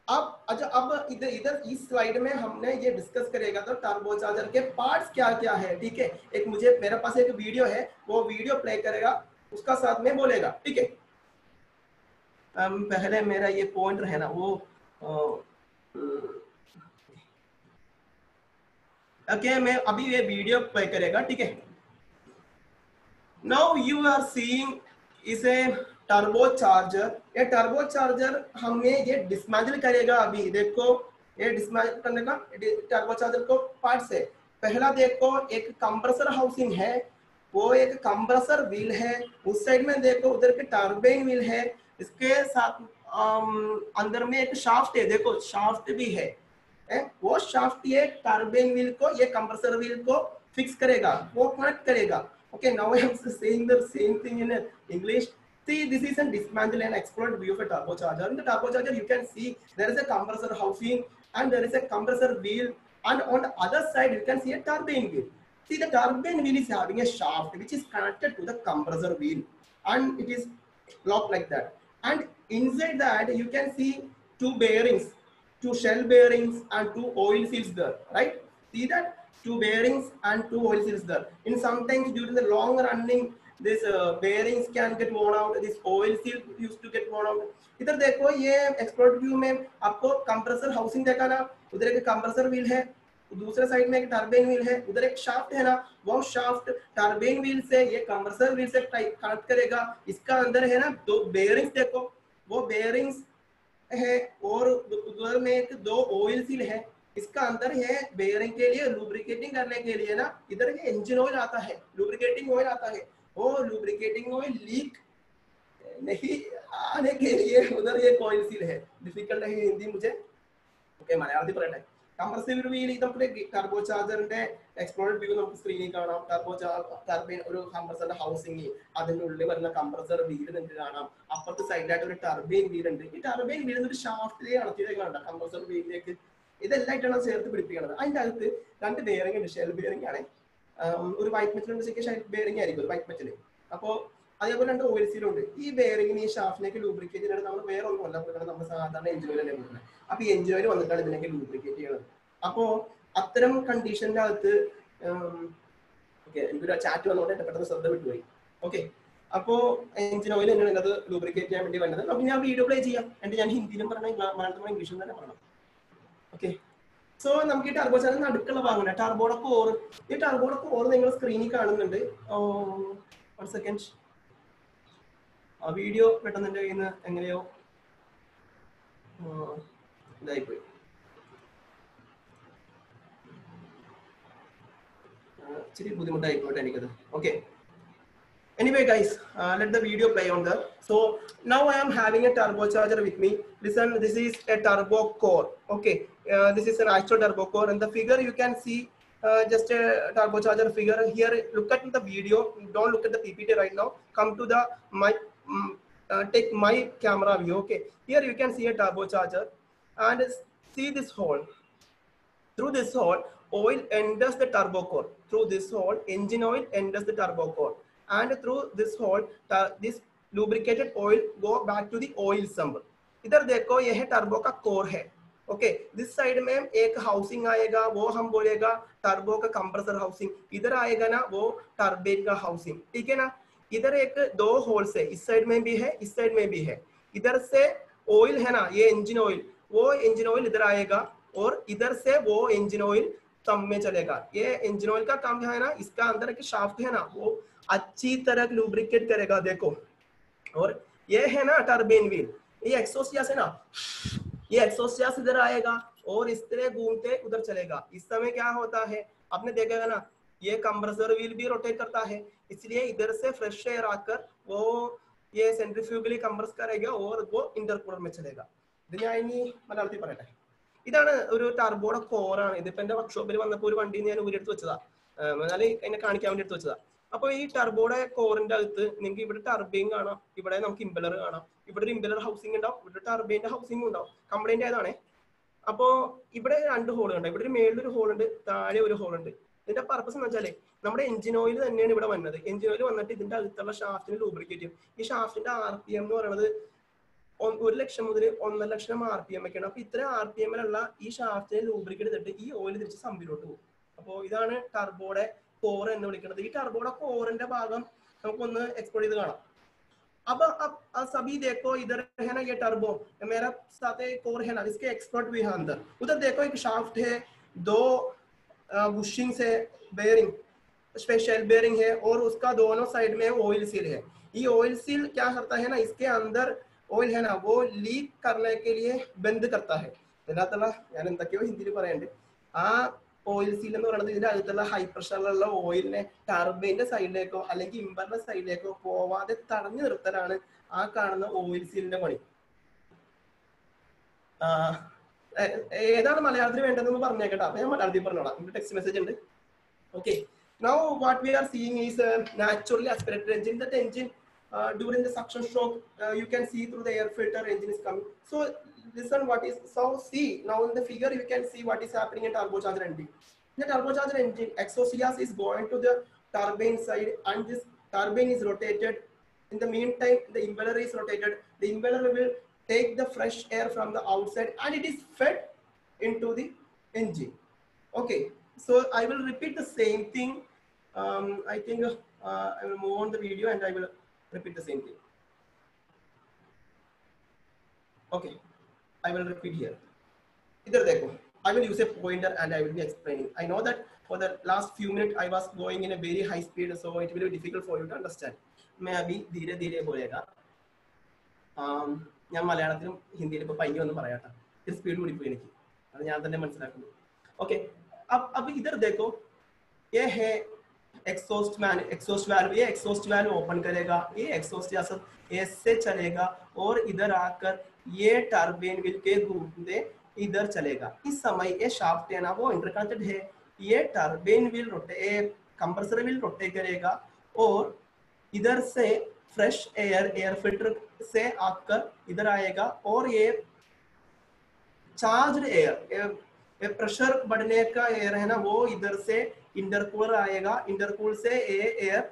अब इधर इस स्लाइड में हमने ये डिस्कस करेगा तो टर्बोचार्जर के पार्ट्स क्या क्या है. ठीक है, एक मुझे मेरे पास एक वीडियो है, वो वीडियो प्ले करेगा, उसका साथ में बोलेगा. ठीक है, पहले मेरा ये पॉइंटर है ना वो ओके, मैं अभी ये वीडियो प्ले करेगा. ठीक है, now you are seeing is a turbocharger. ये टर्बोचार्जर हमें ये डिसमेंटल करेगा. अभी देखो ये डिसमेंटल करने का टर्बोचार्जर को पार्ट्स है। पहला देखो एक कंप्रेसर हाउसिंग है, वो एक कंप्रेसर व्हील है, उस साइड में देखो उधर के टर्बाइन व्हील है, इसके साथ अंदर में एक शाफ्ट है, देखो शाफ्ट भी है, वो शाफ्ट ये टर्बाइन व्हील को, ये कंप्रेसर व्हील को फिक्स करेगा, वो कनेक्ट करेगा। Okay, now I am saying the same thing in English. See, this is a dismantle and exploit view of a turbocharger. In the turbocharger, you can see there is a compressor housing and there is a compressor wheel, and on the other side you can see a turbine wheel. See, the turbine wheel is having a shaft which is connected to the compressor wheel, and it is locked like that. And inside that you can see two bearings, two shell bearings and two oil seals there, right? See that? Two bearings and two oil seals there. In sometimes during the long running, this bearings can get worn out, this oil seal used to get worn out. इधर देखो ये explore view में आपको compressor housing देखा ना, उधर एक compressor wheel है, दूसरे साइड में एक टर्बाइन व्हील है, उधर एक शाफ्ट है ना, वो शाफ्ट टर्बाइन व्हील से ये कंप्रेसर व्हील से कनेक्ट करेगा। इसका अंदर है ना दो बेयरिंग्स, देखो वो बेयरिंग्स है, और उधर में एक दो ऑयल सील है। इसका अंदर है बेयरिंग के लिए लुब्रिकेटिंग करने के लिए ना, इधर ये इंजन ऑयल आता है, लुब्रिकेटिंग ऑयल आता है, वो लुब्रिकेटिंग ऑयल लीक नहीं आने के लिए उधर ये ऑयल सील है। डिफिकल्ट है हिंदी मुझे, ഓക്കെ മലയാളത്തിൽ പറയട്ടെ. കംപ്രസീവ് വീൽ നമുക്ക് ടർബോചാർജറിന്റെ എക്സ്പ്ലോർഡ് വ്യൂ നമുക്ക് സ്ക്രീനിൽ കാണാം. ടർബൈൻ ഒരു കംപ്രസറിന്റെ ഹൗസിംഗ്, അതിന്റെ ഉള്ളിൽ വരുന്ന കംപ്രസർ വീൽ നിങ്ങൾക്ക് കാണാം. അപ്പുറത്തെ സൈഡിലായിട്ട് ഒരു ടർബൈൻ വീൽ ഉണ്ട്. ഈ ടർബൈൻ വീൽ ഒരു ഷാഫ്റ്റിലേക്ക് കണക്ട് കംപ്രസർ വീലിലേക്ക്, ഇതെല്ലായിട്ടാണ് ചേർത്ത് പിടിപ്പിക്കുന്നത്. അതിന്റെ അകത്ത് രണ്ട് ബെയറിംഗ് ഉണ്ട്, ഷെൽ ബെയറിംഗ് ആണ്, ഒരു വൈറ്റ് മെറ്റൽ ഷെൽ ബെയറിംഗ് ആയിരിക്കും, ഒരു വൈറ്റ് മെറ്റൽ. അപ്പോൾ അതേപോലെ രണ്ട് ഓയിൽ സീലുണ്ട്. ഈ ബെയറിംഗിന് ഈ ഷാഫ്റ്റിലേക്ക് ലൂബ്രിക്കേറ്റ് ചെയ്തിട്ട് നമ്മൾ വേറെ ഒന്നും അല്ല കൊടുക്കണം, നമ്മൾ സാധാരണ എഞ്ചിൻ ഓയിൽ തന്നെ കൊടുക്കുന്നത്. അപ്പൊ ഈ എഞ്ചിൻ ഓയിൽ വന്നിട്ടാണ് ഇതിനൊക്കെ ലൂബ്രിക്കേറ്റ് ചെയ്യുന്നത്. അപ്പോ അത്തരം കണ്ടീഷന്റെ അകത്ത് ഓക്കെ, എനിക്കൊരു ചാറ്റ് വന്നോണ്ട് എന്റെ പെട്ടെന്ന് ശ്രദ്ധ വിട്ടുപോയി. ഓക്കെ, അപ്പോ എഞ്ചിൻ ഓയിൽ തന്നെയാണ് അത് ലൂബ്രിക്കേറ്റ് ചെയ്യാൻ വേണ്ടി വരുന്നത്. അപ്പൊ ഞാൻ വീഡിയോ പ്ലേ ചെയ്യാം, എന്നിട്ട് ഞാൻ ഹിന്ദിയിലും പറഞ്ഞ മലയാളത്തിലും ഇംഗ്ലീഷിലും തന്നെ പറയണം. ഓക്കെ, സോ നമുക്ക് ഈ ടർബോചാർജറിന് അടുക്കുള്ള ഭാഗമാണ് ടർബോയുടെ കോർ. ഈ ടർബോയുടെ കോർ നിങ്ങൾ സ്ക്രീനിൽ കാണുന്നുണ്ട്. വൺ സെക്കൻഡ്, ആ വീഡിയോ പെട്ടെന്ന് എൻ്റെ കയ്യിൽ നിന്ന് എങ്ങനെയോ ഇതായിപ്പോയി. ഇച്ചിരി ബുദ്ധിമുട്ടായിപ്പോട്ടെ എനിക്കത്. Okay, anyway guys, let the video play on there. So now I am having a turbocharger with me. Listen, this is a turbo core. Okay, this is an actual turbo core, and the figure you can see just a turbocharger figure here. Look at the video, don't look at the PPT right now. Come to the my take my camera view. Okay, here you can see a turbocharger and see this hole. Through this hole oil enters the turbo core. Through this hole engine oil enters the turbo core, and through this hole this lubricated oil go back to the oil sump. इधर देखो यह turbo का core है. Okay, this side में एक housing आएगा, वो हम बोलेगा टर्बो का कंप्रेसर हाउसिंग. इधर आएगा ना वो टर्बाइन का हाउसिंग. ठीक है ना, इधर एक दो होल्स है, इस साइड में भी है, इस साइड में भी है. इधर से ऑयल है ना, ये इंजन ऑयल, वो इंजन ऑयल इधर आएगा और इधर से वो इंजन ऑयल तम में चलेगा. ये इंजन ऑयल का काम है ना, इसका अंदर एक शाफ्ट है ना, वो अच्छी तरह लुब्रिकेट करेगा. देखो, और ये है ना टर्बाइन व्हील, ये एक्सॉस्ट गैस है ना, ये एक्सॉस्ट गैस इधर आएगा और इस तरह घूमते उधर चलेगा. इस समय क्या होता है आपने देखेगा ना, ये कंप्रेसर व्हील भी रोटेट करता है, इसलिए इधर से फ्रेश एयर आकर वो ये सेंट्रीफ्यूगली कंप्रेस करेगा और वो इंटरकूलर में चलेगा. ഇത് ഞാൻ ഇനി മലയാളത്തിൽ പറയട്ടെ. ഇതാണ് ഒരു ടർബോയുടെ കോറാണ്. ഇതിപ്പോ എന്റെ വർക്ക്ഷോപ്പിൽ വന്നപ്പോൾ ഒരു വണ്ടി ഞാൻ ഊരിയെടുത്ത് വെച്ചതാ, എന്നാലും എന്നെ കാണിക്കാൻ വേണ്ടി എടുത്ത് വെച്ചതാ. അപ്പൊ ഈ ടർബോയുടെ കോറിന്റെ അകത്ത് നിങ്ങൾക്ക് ഇവിടെ ടർബൈൻ കാണാം, ഇവിടെ നമുക്ക് ഇമ്പലർ കാണാം, ഇവിടെ ഒരു ഇമ്പലർ ഹൗസിംഗ് ഉണ്ടാവും, ഇവിടെ ടർബൈന്റെ ഹൗസിംഗ് ഉണ്ടാവും. കംപ്ലൈന്റ് ആയതാണേ. അപ്പോ ഇവിടെ രണ്ട് ഹോൾ ഉണ്ട്, ഇവിടെ ഒരു മേളിലൊരു ഹോൾ ഉണ്ട്, താഴെ ഒരു ഹോൾ ഉണ്ട്. ഇതിന്റെ പർപ്പസ് എന്ന് വെച്ചാല് നമ്മുടെ എഞ്ചിൻ ഓയിൽ തന്നെയാണ് ഇവിടെ വന്നത്. എഞ്ചിൻ ഓയിൽ വന്നിട്ട് ഇതിന്റെ അകത്തുള്ള ഷാഫ്റ്റിന് ലൂബ്രിക്കേറ്റ് ചെയ്യും. ഈ ഷാഫ്റ്റിന്റെ RPM എന്ന് പറയുന്നത് 1,00,000 മുതൽ 1,50,000 RPM ഒക്കെയാണ്. അപ്പൊ ഇത്ര RPM-ലുള്ള ഈ ഷാഫ്റ്റിനെ ലൂബ്രിക്കേറ്റ് ചെയ്തിട്ട് ഈ ഓയിൽ തിരിച്ച് സമ്പിലോട്ട് പോകും. അപ്പോൾ ഇതാണ് ടർബോയുടെ കോർ എന്ന് വിളിക്കുന്നത്. ഈ ടർബോയുടെ കോറിന്റെ ഭാഗം നമുക്കൊന്ന് എക്സ്പ്ലോർ ചെയ്ത് കാണാം. अब सभी देखो, इधर है ना ये टर्बो, मेरा साथ कोर है ना, इसके एक्सपर्ट भी है अंदर. उधर देखो एक शाफ्ट है, दो बुशिंग से बेयरिंग, स्पेशल बेयरिंग है, और उसका दोनों साइड में ऑयल सील है. ये ऑयल सील क्या करता है ना, इसके अंदर ऑयल है ना वो लीक करने के लिए बंद करता है. ഇതിനകത്തുള്ള ഞാൻ എന്തൊക്കെയോ ഹിന്ദിയിൽ പറയാണ്ട്. ആ ഓയിൽ സീൽ എന്ന് പറയുന്നത് ഇതിന്റെ അകത്തുള്ള ഹൈ പ്രഷറിലുള്ള ഓയിലിനെ ടർബൈന്റെ സൈഡിലേക്കോ അല്ലെങ്കിൽ ഇമ്പറിന്റെ സൈഡിലേക്കോ പോവാതെ തടഞ്ഞു നിർത്തലാണ് ആ കാണുന്ന ഓയിൽ സീലിന്റെ പണി. ഏതാണ് മലയാളത്തിൽ വേണ്ടതെന്ന് പറഞ്ഞേക്കട്ടെ. അപ്പൊ ഞാൻ മലയാളത്തിൽ പറഞ്ഞോളാം. ഇവിടെ ടെക്സ്റ്റ് മെസ്സേജ് ഉണ്ട്. Okay. Now what we are seeing is a naturally aspirated engine. That engine during the suction stroke, you can see through the air filter engine is coming. So listen what is, so see now in the figure you can see what is happening in turbocharger engine. In the turbocharger engine, exhaust gas is going to the turbine side and this turbine is rotated. In the meantime, the impeller is rotated. The impeller will take the fresh air from the outside and it is fed into the engine. Okay. So I will repeat the same thing. I think I will move on the video and I will repeat the same thing. Okay, I will repeat here. Either देखो, I will use a pointer and I will be explaining. I know that for the last few minutes I was going in a very high speed, so it will be difficult for you to understand. मैं अभी धीरे धीरे बोलेगा. ഞാൻ മലയാളത്തിലും ഹിന്ദിയിലും ഇപ്പൊ പയ്യെ ഒന്ന് പറയാട്ടോ. ഇത് സ്പീഡ് കൂടി പോയി എനിക്ക്. അത് ഞാൻ തന്നെ മനസ്സിലാക്കുന്നു. Okay. अब इधर देखो, ये है एग्जॉस्ट वाल्व. ये एग्जॉस्ट वाल्व ओपन करेगा, ये एग्जॉस्ट ऐसे चलेगा और इधर आकर ये टर्बाइन व्हील के घूमते इधर चलेगा. इस समय ये शाफ्ट है ना वो इंटरकनेक्टेड है. ये turbine wheel compressor wheel rotate करेगा और इधर से फ्रेश एयर फिल्टर से आकर इधर आएगा और ये चार्ज्ड एयर प्रेशर बढ़ने का एयर है ना वो इधर से इंटरकूलर आएगा. इंटरकूल से ये एयर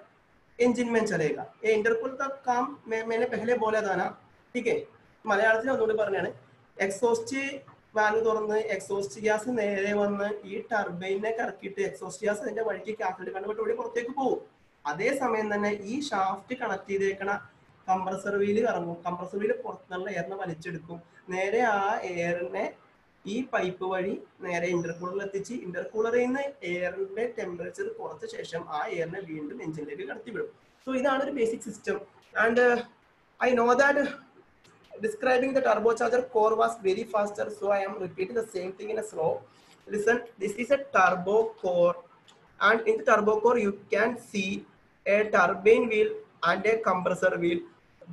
इंजन में चलेगा. ये इंटरकूल का काम मैंने पहले बोला था ना. ठीक है, മലയാളത്തിൽ ഒന്നുകൂടി പറഞ്ഞാണ്. എക്സോസ്റ്റ് വാൽവ് തുറന്ന് എക്സോസ്റ്റ് ഗ്യാസ് നേരെ വന്ന് ഈ ടർബൈനെ കറക്കിയിട്ട് എക്സോസ്റ്റ് ഗ്യാസ് അതിന്റെ വഴിക്ക് കാറ്റലിസ്റ്റ് കൺവെർട്ടർ വഴി പുറത്തേക്ക് പോകും. അതേ സമയം തന്നെ ഈ ഷാഫ്റ്റ് കണക്ട് ചെയ്തേക്കണ കംപ്രസർ വീല് കറങ്ങും. കംപ്രസർ വീല് പുറത്തുനിന്നുള്ള എയറിനെ വലിച്ചെടുക്കും. നേരെ ആ എയറിനെ ഈ പൈപ്പ് വഴി നേരെ ഇന്റർകൂളറിൽ എത്തിച്ച് ഇന്റർകൂളറിൽ നിന്ന് എയറിന്റെ ടെമ്പറേച്ചർ കുറച്ച ശേഷം ആ എയറിനെ വീണ്ടും എഞ്ചിനിലേക്ക് കടത്തിവിടും. സോ ഇതാണ് ഒരു basic system. And I know that describing the turbocharger core was very faster, so I am repeating the same thing in a slow. Listen, this is a turbo core and in the turbo core you can see a turbine wheel and a compressor wheel.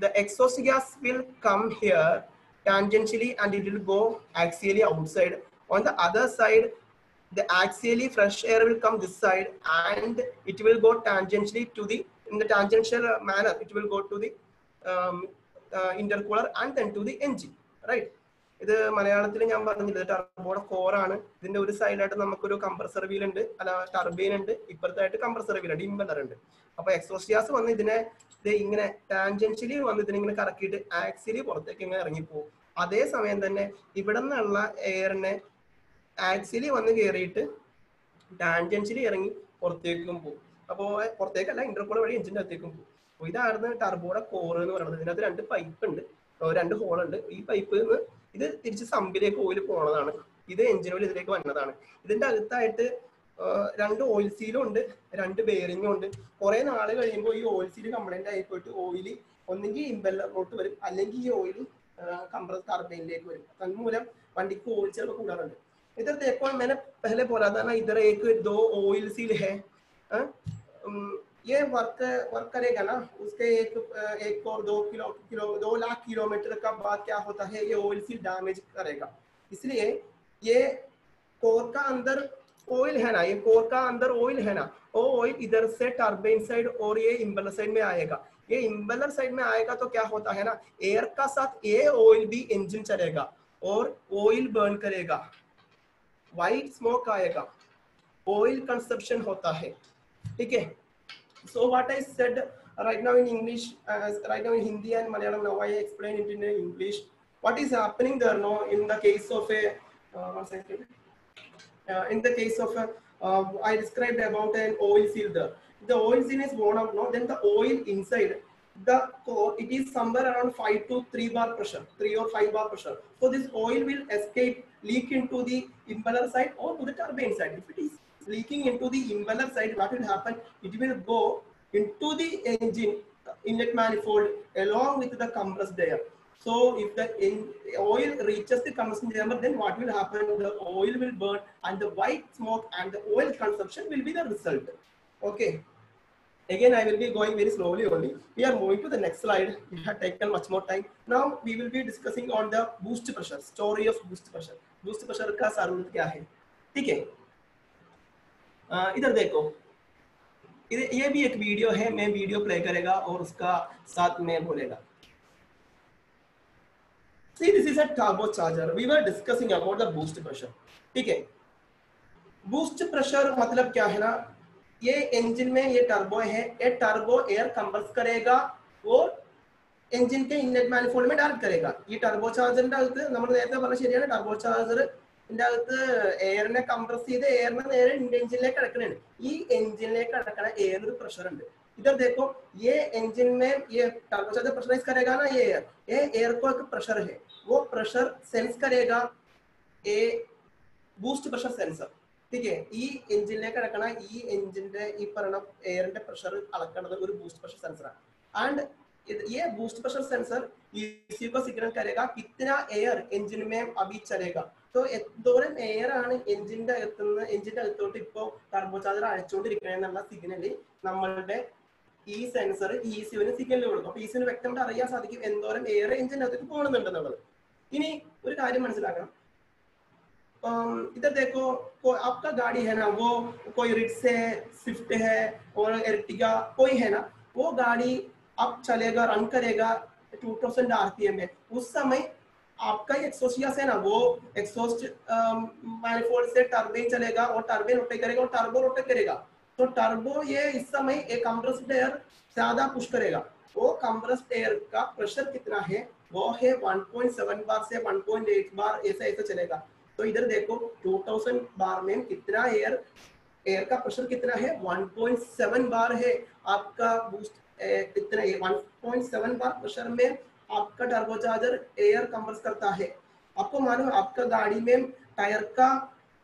The exhaust gas will come here tangentially and it will go axially outside. On the other side, the axially fresh air will come this side and it will go tangentially to the, in the tangential manner, it will go to the intercooler and then to the engine, right? ഇത് മലയാളത്തിൽ ഞാൻ പറഞ്ഞില്ല, ടർബോയുടെ കോറാണ്. ഇതിന്റെ ഒരു സൈഡായിട്ട് നമുക്കൊരു compressor wheel ഉണ്ട്, അല്ല ടർബൈൻ ഉണ്ട്, ഇപ്പുറത്തായിട്ട് കംപ്രസർ വീൽ ഉണ്ട്, ഇമ്പല്ലർ ഉണ്ട്. അപ്പൊ എക്സോസ്റ്റ് ഗ്യാസ് വന്ന് ഇതിനെ ഇങ്ങനെ ടാൻജൻഷ്യലി വന്ന് ഇതിനിങ്ങനെ കറക്കിയിട്ട് ആക്സിലി പുറത്തേക്ക് ഇങ്ങനെ ഇറങ്ങിപ്പോകും. അതേ സമയം തന്നെ ഇവിടെ നിന്നുള്ള എയറിനെ ആക്സിലി വന്ന് കയറിയിട്ട് ടാൻജൻഷ്യലി ഇറങ്ങി പുറത്തേക്കും പോകും. അപ്പോൾ പുറത്തേക്കല്ല, ഇന്റർകൂളർ വഴി എഞ്ചിന്റെ അകത്തേക്കും പോകും. അപ്പോൾ ഇതാണ് ടർബോയുടെ കോർ എന്ന് പറയുന്നത്. ഇതിനകത്ത് രണ്ട് പൈപ്പ് ഉണ്ട്, രണ്ട് ഹോൾ ഉണ്ട്. ഈ പൈപ്പ് ഇത് തിരിച്ച് സമ്പിലേക്ക് ഓയിൽ പോണതാണ്. ഇത് എഞ്ചിൻ ഓയിൽ ഇതിലേക്ക് വന്നതാണ്. ഇതിന്റെ അകത്തായിട്ട് രണ്ട് ഓയിൽ സീലും ഉണ്ട്, രണ്ട് ബെയറിങ്ങും ഉണ്ട്. കുറെ നാൾ കഴിയുമ്പോൾ ഈ ഓയിൽ സീൽ കംപ്ലൈന്റ് ആയി പോയിട്ട് ഓയിൽ ഒന്നെങ്കിൽ ഇമ്പല്ലറിലോട്ട് വരും, അല്ലെങ്കിൽ ഈ ഓയിൽ कंप्रेस टर्बाइनലേക്ക് വരും. തന്മൂലം വണ്ടിക്ക് ഓയിൽ ചെലവ് കൂടാറുണ്ട്. इधर देखो, मैंने पहले बोला था ना, इधर एक दो ऑयल सील है. ये वर्क करेगा ना, उसके एक और 2 लाख किलोमीटर का बाद क्या होता है, ये ऑयल सील डैमेज करेगा. इसलिए ये कोर का अंदर ऑयल है ना, ये कोर का अंदर ऑयल है ना, वो ऑयल इधर से टर्बाइन साइड और ये इम्बेलर साइड में आएगा. ये इम्बेलर साइड में आएगा तो क्या होता है ना, एयर का साथ ये ऑयल भी इंजन चलेगा और ऑयल बर्न करेगा, वाइट स्मोक आएगा, ऑयल कंजप्शन होता है. ठीक है. So what I said right now in English, right now in Hindi and Malayalam, now I explain it in English. What is happening there? No, in the case of a one second. In the case of I described about an oil seal there. The oil seal is worn out, no? Then the oil inside the core, it is somewhere around 5 to 3 bar pressure, 3 or 5 bar pressure. So this oil will escape, leak into the impeller side or to the turbine side. If it is leaking into the impeller side, what will happen? It will go into the engine inlet manifold along with the compressed air. So if the oil reaches the combustion chamber, then what will happen? The oil will burn and the white smoke and the oil consumption will be the result. Okay. Again, I will be going very slowly only. We are moving to the next slide. We have taken much more time. Now we will be discussing on the boost pressure. Story of boost pressure. Boost pressure का जरूरत क्या है? ठीक है. इधर देखो. ये भी एक वीडियो है. मैं वीडियो प्ले करेगा और उसका साथ में बोलेगा. See, this is a turbocharger. We were discussing about the boost pressure. ठीक है. Boost pressure मतलब क्या है ना? ये इंजन में ये टर्बो है. ये टर्बो एयर कंप्रेस करेगा और എഞ്ചിൻ के ഇൻലെറ്റ് മാനിഫോൾഡ് ഡയറക്റ്റ് കരേगा. ഈ ടർബോ ചാർജറിന്റെ അകത്ത് നമ്മൾ നേരത്തെ പറഞ്ഞ ശരിയാണ്. ടർബോ ചാർജറിന്റെ അകത്ത് എയറിനെ കംപ്രസ് ചെയ്ത് എയറിനെ നേരെ എഞ്ചിനിലേക്ക് അടക്കണാണ്. ഈ എഞ്ചിനിലേക്ക് അടക്കണ എയർ ഒരു പ്രഷർ ഉണ്ട്. इधर देखो ये इंजन में ये टर्बोचार्जर प्रेशराइज करेगा ना ये एयर को एक प्रेशर है. वो प्रेशर सेंस करेगा ए बूस्ट प्रेशर सेंसर. ठीक है. ഈ എഞ്ചിനിലേക്ക് അടക്കണ ഈ എഞ്ചിന്റെ ഈ പറയുന്ന എയറിന്റെ പ്രഷർ അളക്കുന്നത് ഒരു ബൂസ്റ്റ് പ്രഷർ സെൻസറാണ്. ആൻഡ് ये बूस्ट प्रेशर सेंसर इसी को सिग्नल करेगा कितना एयर इंजन में अभी चलेगा. तो എന്തോരം എയർ ആണ് എഞ്ചിന്റെ അകത്തോട്ട് ഇപ്പോ ടർബോചാർജർ അയച്ചുകൊണ്ടിരിക്കണെന്നുള്ള സിഗ്നല് നമ്മളുടെ ഈ സെൻസർ ECUവിന് സിഗ്നൽ കൊടുക്കും. അപ്പൊ ECUവിന് വ്യക്തമായിട്ട് അറിയാൻ സാധിക്കും എന്തോരം എയർ എഞ്ചിന്റെ അകത്തേക്ക് പോകുന്നുണ്ടെന്നുള്ളത്. ഇനി ഒരു കാര്യം മനസ്സിലാക്കണം. इधर देखो आपका गाड़ी है ना, वो कोई रिट्स है, स्विफ्ट है और एर्टिगा कोई है ना, वो गाड़ी अब चलेगा, रन करेगा 2000 आरपीएम में. उस समय आपका एग्जॉस्ट गैस है ना, वो एग्जॉस्ट मैनिफोल्ड से टर्बाइन चलेगा और टर्बाइन रोटेट करेगा और टर्बो रोटेट करेगा. तो टर्बो ये इस समय एक कंप्रेस्ड एयर ज्यादा पुश करेगा. वो कंप्रेस्ड एयर का प्रेशर कितना है? वो है 1.7 बार से 1.8 बार ऐसा ऐसा चलेगा. तो इधर देखो 2000 बार में कितना एयर का प्रेशर कितना है? 1.7 बार है. आपका बूस्ट कितना 1.7 बार प्रेशर में आपका टर्बोचार्जर एयर कंप्रेस करता है. आपको मालूम आपका गाड़ी में टायर का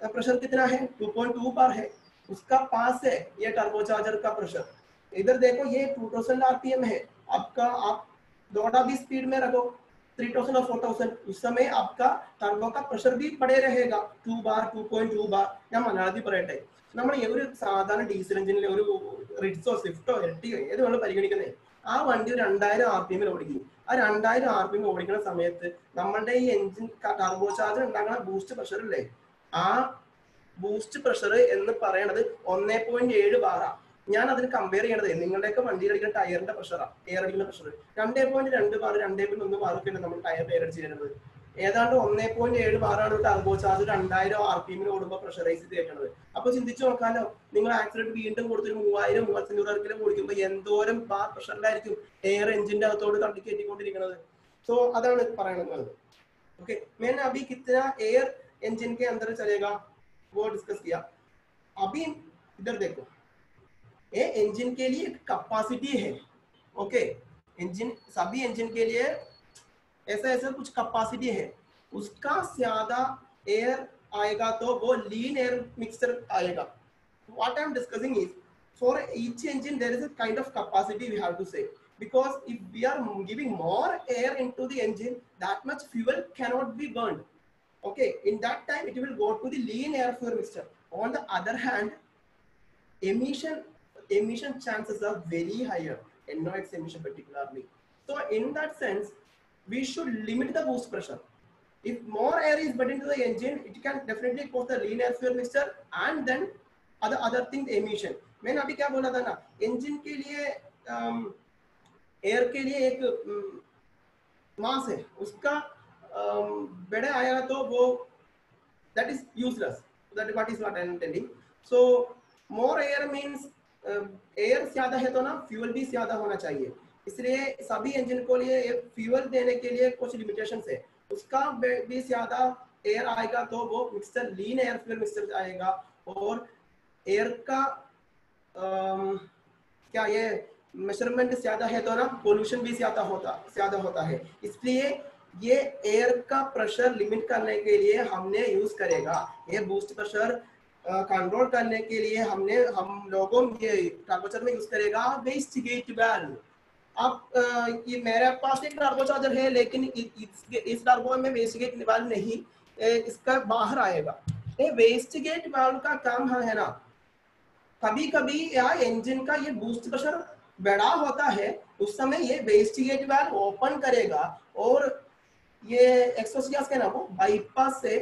प्रेशर कितना है? 2.2 बार है. उसका पास है ये टर्बोचार्जर का प्रेशर. इधर देखो ये 2000 आरपीएम है. आपका आप दौड़ा भी स्पीड में रखो 3000 और 4000, उस समय आपका टर्बो का प्रेशर भी बढ़े रहेगा 2 बार 2.2 बार. ഞാൻ മലയാളത്തിൽ പറയട്ടെ. നമ്മൾ ഒരു സാധാരണ ഡീസൽ എഞ്ചിനിലെ ഒരു റിറ്റ്സോ സ്വിഫ്റ്റോ എർട്ടിഗോ ഏത് നമ്മൾ പരിഗണിക്കുന്നത്, ആ വണ്ടി 2000 ആർപിഎമ്മിൽ ഓടിക്കും. ആ 2000 ആർപിഎം ഓടിക്കുന്ന സമയത്ത് നമ്മളുടെ ഈ എഞ്ചിൻ ടർബോ ചാർജർ ഉണ്ടാകുന്ന ബൂസ്റ്റ് പ്രഷർ ഇല്ലേ, ആ ബൂസ്റ്റ് പ്രഷർ എന്ന് പറയുന്നത് 1.7 ബാറാ. ഞാൻ അതിന് കമ്പയർ ചെയ്യണത് നിങ്ങളുടെയൊക്കെ വണ്ടിയിൽ അടിക്കുന്ന ടയറിന്റെ പ്രഷറാണ്, എയർ അടിക്കുന്ന പ്രഷർ 2.2 ബാർ 2.1 ബാറൊക്കെ ഉണ്ട് നമ്മൾ ടയറിന്റെ എയർ അടിച്ച് ചെയ്യുന്നത്. ഏതാണ്ട് 1.7 ബാറാണ് ടർബോ ചാർജ് 2000 ആർപിഎമ്മിൽ ഓടുമ്പോൾ പ്രഷറൈസ് ചെയ്ത് കയറ്റുന്നത്. അപ്പൊ ചിന്തിച്ചു നോക്കാലോ, നിങ്ങൾ ആക്സിഡന്റ് വീണ്ടും കൊടുത്തൊരു 3000-3500 ആർപിഎം ഓടിക്കുമ്പോൾ എന്തോരം ബാർ പ്രഷറിലായിരിക്കും എയർ എഞ്ചിന്റെ അകത്തോട് തട്ടി കയറ്റിക്കൊണ്ടിരിക്കുന്നത്. സോ അതാണ് പറയുന്നത്. ओके, मैंने अभी कितना एयर इंजन के अंदर चलेगा वो डिस्कस किया. अभी इधर देखो, ये इंजन के लिए कैपेसिटी है. ओके, इंजन सभी इंजन के लिए ऐसा ऐसा कुछ कैपेसिटी है. उसका ज्यादा एयर आएगा तो वो लीन एयर मिक्सचर आएगा. What I am discussing is for each engine there is a kind of capacity we have to say, because if we are giving more air into the engine, that much fuel cannot be burned. Okay, in that time it will go to the lean air fuel mixture. On the other hand, emission chances are very higher, NOx emission particularly. So in that sense we should limit the boost pressure. If more air is put into the engine, it can definitely cause the lean air fuel mixture and then other thing emission. मैंने अभी क्या बोला था ना, engine के लिए air के लिए एक मास है, उसका बड़े आया तो वो that is useless. That is what I am telling. So more air means air ज्यादा है तो ना फ्यूल भी ज्यादा होना चाहिए. इसलिए सभी इंजन को लिए फ्यूल देने के लिए कुछ लिमिटेशंस है. उसका भी ज्यादा एयर आएगा तो वो मिक्सचर लीन एयर फ्यूल मिक्सचर आएगा. और एयर का क्या ये मेजरमेंट ज्यादा है तो ना पोल्यूशन भी ज्यादा होता है. इसलिए ये एयर का प्रेशर लिमिट करने के लिए हमने यूज करेगा. ये बूस्ट प्रेशर कंट्रोल करने के लिए हम लोगों ये टर्बोचार्जर में यूज करेगा वेस्ट गेट वाल्व. आप ये मेरे पास एक टर्बो चार्जर है, लेकिन इस टर्बो में वेस्ट गेट वाल्व नहीं, इसका बाहर आएगा। ये वेस्ट गेट वाल्व का काम है ना, कभी कभी या इंजन का ये बूस्ट प्रेशर बड़ा होता है, उस समय ये वेस्ट गेट वाल्व ओपन करेगा और ये एक्सॉस्ट गैस के ना वो बाईपास से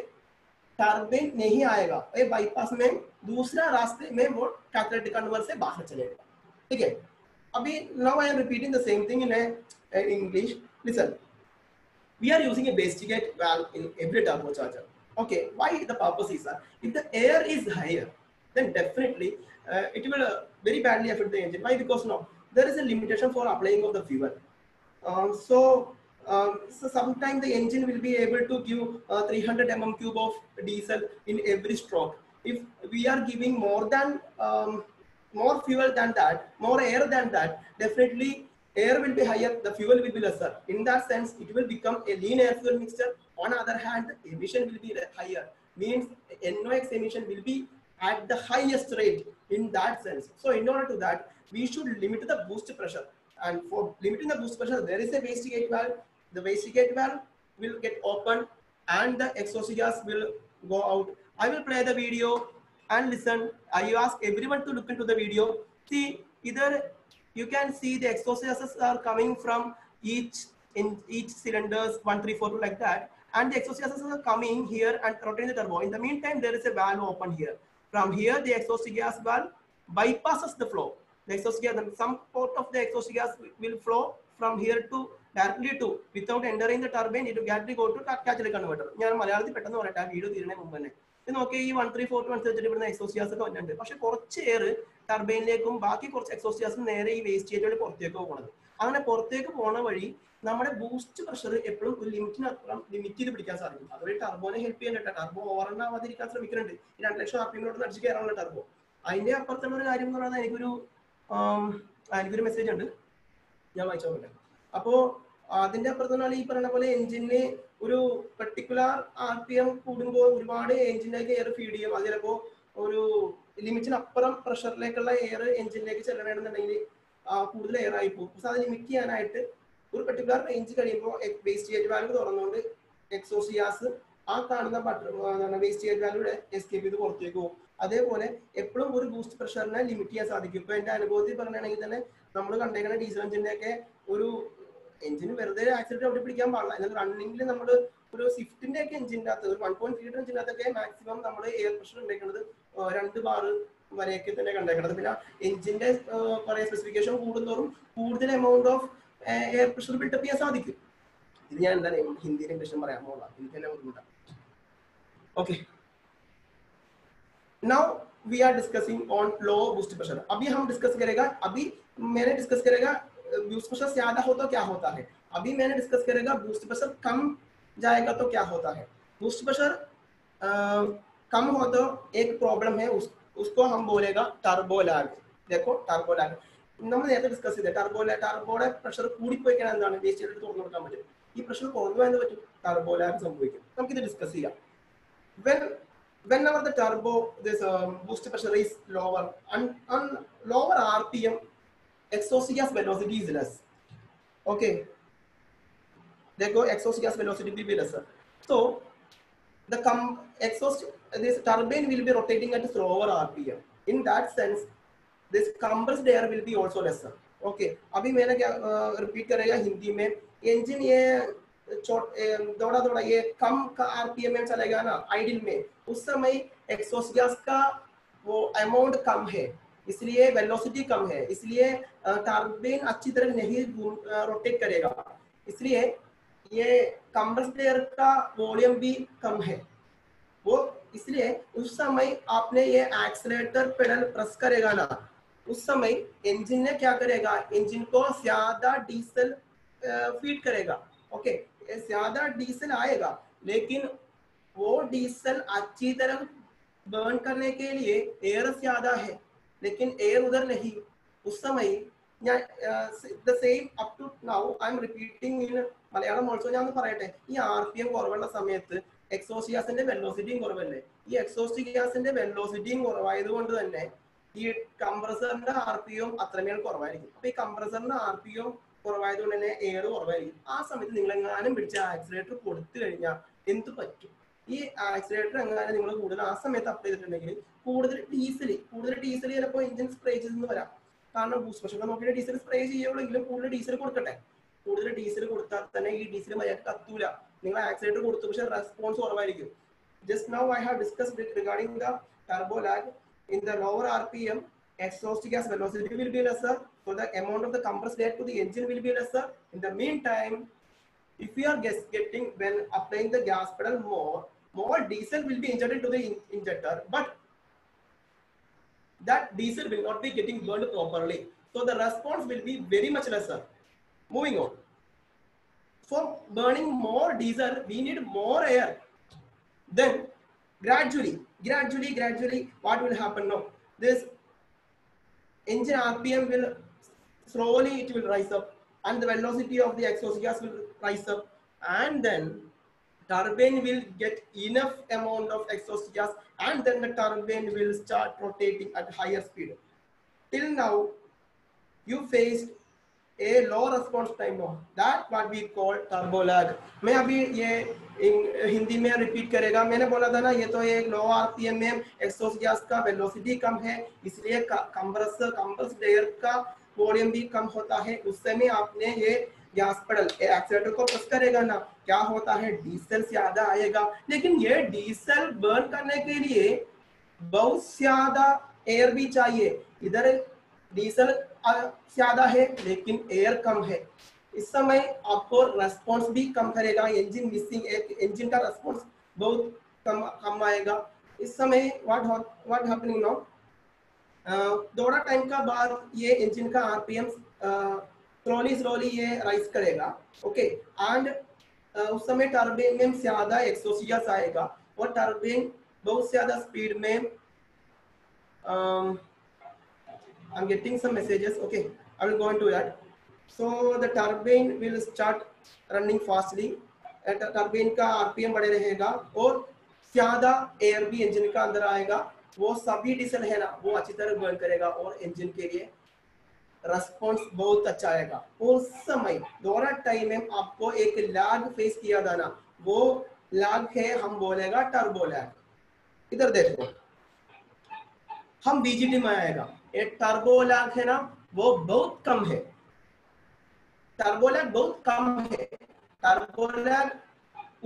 टर्बाइन नहीं आएगा, ये बाईपास में दूसरा रास्ते में वो कैटालिटिक कन्वर्टर से बाहर चलेगा। ठीक है, अभी now I am repeating the same thing in English. Listen, we are using a waste gate valve in every turbocharger. Okay, why the purpose is that if the air is higher, then definitely it will very badly affect the engine. Why? Because now there is a limitation for applying of the fuel. So sometimes the engine will be able to give 300 mm cube of diesel in every stroke. If we are giving more than more fuel than that, more air than that, definitely air will be higher, the fuel will be lesser. In that sense, it will become a lean air fuel mixture. On the other hand, the emission will be higher, means NOx emission will be at the highest rate in that sense. So in order to that, we should limit the boost pressure. And for limiting the boost pressure, there is a waste gate valve. The waste gate valve will get opened and the exhaust gas will go out. I will play the video and listen. I ask everyone to look into the video. See, either you can see the exhaust gases are coming from each cylinders 1, 3, 4 like that, and the exhaust gases are coming here and rotating the turbo. In the meantime, there is a valve open here. From here, the exhaust gas valve bypasses the flow. The exhaust gas, some part of the exhaust gas will flow from here to directly to, without entering the turbine, it will directly go to catalytic converter. ഞാൻ മലയാളത്തിൽ പെട്ടെന്ന് പറയട്ടെ, video തീരുന്നതിന് മുമ്പ് തന്നെ. ഇത് നോക്കി ഈ 1, 3, 4 അനുസരിച്ചിട്ട് ഇവിടുന്ന് എക്സോസ്റ്റ് ഗ്യാസ് ഒക്കെ വന്നിട്ടുണ്ട്. പക്ഷെ കുറച്ച് എയർ ടർബൈനിലേക്കും ബാക്കി കുറച്ച് എക്സോസ്റ്റ് ഗ്യാസും നേരെ ഈ വേസ്റ്റ് ഗേറ്റുകൾ പുറത്തേക്ക് പോകുന്നത്. അങ്ങനെ പുറത്തേക്ക് പോണ വഴി നമ്മുടെ ബൂസ്റ്റ് പ്രഷർ എപ്പോഴും ഒരു ലിമിറ്റിനപ്പുറം ലിമിറ്റ് ചെയ്ത് പിടിക്കാൻ സാധിക്കും. അതുവഴി ടർബോനെ ഹെൽപ്പ് ചെയ്യാൻ ടർബോ ഓവറണ്ണാവാതിരിക്കാൻ ശ്രമിക്കുന്നുണ്ട്. ഈ 2 ലക്ഷം RPM അടിച്ച് കയറാനുള്ള ടർബോ. അതിന്റെ അപ്പുറത്തുള്ള ഒരു കാര്യം എന്ന് പറയുന്നത് എനിക്കൊരു മെസ്സേജ് ഉണ്ട്, ഞാൻ വായിച്ചു നോക്കട്ടെ. അപ്പോ അതിന്റെ അപ്പുറത്തുള്ള ഈ പറയുന്ന പോലെ എഞ്ചിന് ഒരു പെർട്ടിക്കുലർ RPM കൂടുമ്പോൾ ഒരുപാട് എഞ്ചിനിലേക്ക് എയർ ഫീഡ് ചെയ്യും. അത് ചിലപ്പോൾ ഒരു ലിമിറ്റിനപ്പുറം പ്രഷറിലേക്കുള്ള എയർ എഞ്ചിനിലേക്ക് ചെല്ലണമെന്നുണ്ടെങ്കിൽ കൂടുതൽ എയർ ആയി പോകും. പക്ഷെ അത് ലിമിറ്റ് ചെയ്യാനായിട്ട് ഒരു പെർട്ടിക്കുലർ റേഞ്ച് കഴിയുമ്പോൾ വേസ്റ്റ് ഗേറ്റ് വാൽവ് തുറന്നുകൊണ്ട് എക്സോസ്റ്റ് ഗ്യാസ് ആ കാണുന്ന വേസ്റ്റ് ഗേറ്റ് വാൽവിലൂടെ എസ്കേപ്പ് ചെയ്ത് പുറത്തേക്ക് പോകും. അതേപോലെ എപ്പോഴും ഒരു ബൂസ്റ്റ് പ്രഷറിനെ ലിമിറ്റ് ചെയ്യാൻ സാധിക്കും. ഇപ്പൊ എന്റെ അനുഭവത്തിൽ പറയുകയാണെങ്കിൽ തന്നെ നമ്മൾ കണ്ടേക്കുന്ന ഡീസൽ എഞ്ചിന്റെ ഒക്കെ ഒരു എഞ്ചിന് വെറുതെ ആക്സിഡന്റ് അവിടെ പിടിക്കാൻ പാടില്ല. എന്നാൽ റണ്ണിങ്ങിൽ നമ്മൾ ഒരു സ്വിഫ്റ്റിന്റെ ഒക്കെ എഞ്ചിന്റെ അകത്ത് ഒരു 1.3 ലിറ്റർ എഞ്ചിന്റെ അകത്തൊക്കെ മാക്സിമം നമ്മൾ എയർ പ്രഷർ ഉണ്ടാക്കുന്നത് 2 ബാർ വരെയൊക്കെ തന്നെ കണ്ടേക്കുന്നത്. പിന്നെ എഞ്ചിന്റെ പറയാ സ്പെസിഫിക്കേഷൻ കൂടുന്തോറും കൂടുതൽ amount of air pressure build up ചെയ്യാൻ സാധിക്കും. ഇത് ഞാൻ എന്താണ് ഹിന്ദിയിലും ഇംഗ്ലീഷിലും പറയാൻ പോകുക, എനിക്ക് തന്നെ ബുദ്ധിമുട്ടാണ്. Okay, now we are discussing on low boost pressure. अभी हम डिस्कस करेगा, अभी मैंने डिस्कस करेगा बूस्ट प्रेशर ज्यादा हो तो क्या होता है. अभी मैंने डिस्कस करेगा बूस्ट प्रेशर कम जाएगा तो क्या होता है. बूस्ट प्रेशर कम हो तो एक प्रॉब्लम है, उसको हम बोलेगा टर्बो लैग. देखो टर्बो लैग നമ്മൾ നേരത്തെ ഡിസ്കസ് ചെയ്തേ, ടർബോയുടെ പ്രഷർ കൂടിപ്പോയിക്കാൻ എന്താണ് വേസ്റ്റ് ചെയ്തിട്ട് തുറന്നു കൊടുക്കാൻ പറ്റും. ഈ പ്രഷർ കുറഞ്ഞു എന്ന് പറ്റും, ടർബോ ലാഗ് സംഭവിക്കും. നമുക്കിത് ഡിസ്കസ് ചെയ്യാം. Whenever the turbo, this boost pressure is lower and on lower RPM, exhaust gas velocity is less. Okay, देखो exhaust gas velocity will be lesser. So the exhaust, this turbine will be rotating at slower RPM. In that sense, this compressed air will be also lesser. Okay, अभी मैंने क्या repeat करेगा हिंदी में. Engine ये दौड़ा ये कम का RPM में चलेगा ना आइडल में, उस समय एक्सॉस्ट गैस का वो अमाउंट कम है, इसलिए वेलोसिटी कम है, इसलिए टर्बाइन अच्छी तरह नहीं रोटेट करेगा, इसलिए ये कंप्रेस्ड एयर का वॉल्यूम भी कम है. वो इसलिए उस समय आपने ये एक्सीलरेटर पेडल प्रेस करेगा ना, उस समय इंजन ने क्या करेगा, इंजन को ज्यादा डीजल फीड करेगा. ओके, ज्यादा डीजल आएगा, लेकिन वो डीजल अच्छी तरह बर्न करने के लिए एयर ज्यादा है, लेकिन एयर उधर नहीं. उस समय the same up to now I am repeating in Malayalam also. ഞാൻ പറയട്ടെ, ഈ RPM കുറവുള്ള സമയത്ത് എക്സോസ്റ്റ് ഗ്യാസിന്റെ വെലോസിറ്റിയും കുറവല്ലേ. ഈ എക്സോസ്റ്റ് ഗ്യാസിന്റെ വെലോസിറ്റിയും കുറവായത് കൊണ്ട് തന്നെ ഈ കംപ്രസറിന്റെ RPM അത്രമേൽ കുറവായിരിക്കും. അപ്പൊ ഈ കംപ്രസറിന്റെ RPM കുറവായതുകൊണ്ട് തന്നെ എയർ കുറവായിരിക്കും. ആ സമയത്ത് നിങ്ങൾ എങ്ങാനും പിടിച്ച ആക്സിലേറ്റർ കൊടുത്തു കഴിഞ്ഞാൽ എന്ത് പറ്റും? ഈ ആക്സിലേറ്റർ എങ്ങാനും നിങ്ങൾ കൂടുതൽ ആ സമയത്ത് അപ്ലൈ ചെയ്തിട്ടുണ്ടെങ്കിൽ കൂടുതൽ ഡീസൽ ചിലപ്പോൾ എഞ്ചിൻ സ്പ്രേ ചെയ്തെന്ന് വരാം. കാരണം ബൂസ്റ്റ് പ്രഷർ നോക്കിയിട്ട് ഡീസൽ സ്പ്രേ ചെയ്യുള്ളെങ്കിലും കൂടുതൽ ഡീസൽ കൊടുക്കട്ടെ. കൂടുതൽ ഡീസൽ കൊടുത്താൽ തന്നെ ഈ ഡീസൽ മര്യാദ കത്തൂല. നിങ്ങൾ ആക്സിലേറ്റർ കൊടുത്തു പക്ഷേ റെസ്പോൺസ് കുറവായിരിക്കും. Just now I have discussed regarding the turbo lag. In the lower RPM, exhaust gas velocity will be lesser, so the amount of the compressed air to the engine will be lesser. In the meantime, if we are getting when applying the gas pedal more diesel will be injected to the injector, but that diesel will not be getting burned properly, so the response will be very much lesser. Moving on, for burning more diesel we need more air. Then gradually what will happen now? This engine RPM will slowly it will rise up, and the velocity of the exhaust gas will rise up, and then turbine will get enough amount of exhaust gas, and then the turbine will start rotating at higher speed. Till now you faced a low response time now, that what we call turbo lag. मैं अभी ये हिंदी में repeat करेगा. मैंने बोला था ना, ये तो एक लो आरपीएम में एक्सॉस्ट गैस का वेलोसिटी कम है, इसलिए कंप्रेस्ड एयर का वॉल्यूम भी कम होता है. उस समय आपने ये गैस पेडल एक्सीलरेटर को प्रेस करेगा ना, क्या होता है, डीजल ज्यादा आएगा. लेकिन ये डीजल बर्न करने के लिए बहुत ज्यादा एयर भी चाहिए. इधर डीजल ज्यादा है लेकिन एयर कम है. इस समय आपको रेस्पॉन्स भी कम करेगा. इंजन मिसिंग, इंजन का रेस्पॉन्स बहुत कम आएगा. इस समय व्हाट हैपनिंग नाउ, थोड़ा टाइम का बाद ये इंजन का आरपीएम स्लोली ये राइज करेगा. ओके, एंड उस समय टर्बाइन में ज्यादा एक्सॉस्ट गैस आएगा और टर्बाइन बहुत ज्यादा स्पीड में I'm getting some messages. Okay, I will go into that. So the turbine will start running fastly. Turbine का आरपीएम बढ़े रहेगा और ज्यादा एयर भी इंजन का अंदर आएगा. वो सभी डीजल है ना, वो अच्छी तरह बर्न करेगा और इंजन के लिए रेस्पॉन्स बहुत अच्छा आएगा. उस समय दोनों टाइम में आपको एक लैग फेस किया था ना, वो लैग है, हम बोलेगा टर्बो लैग. इधर देखो, हम बीजीटी में आएगा. ये टर्बो लैग है ना, वो बहुत कम है. टर्बो लैग बहुत कम है. टर्बो लैग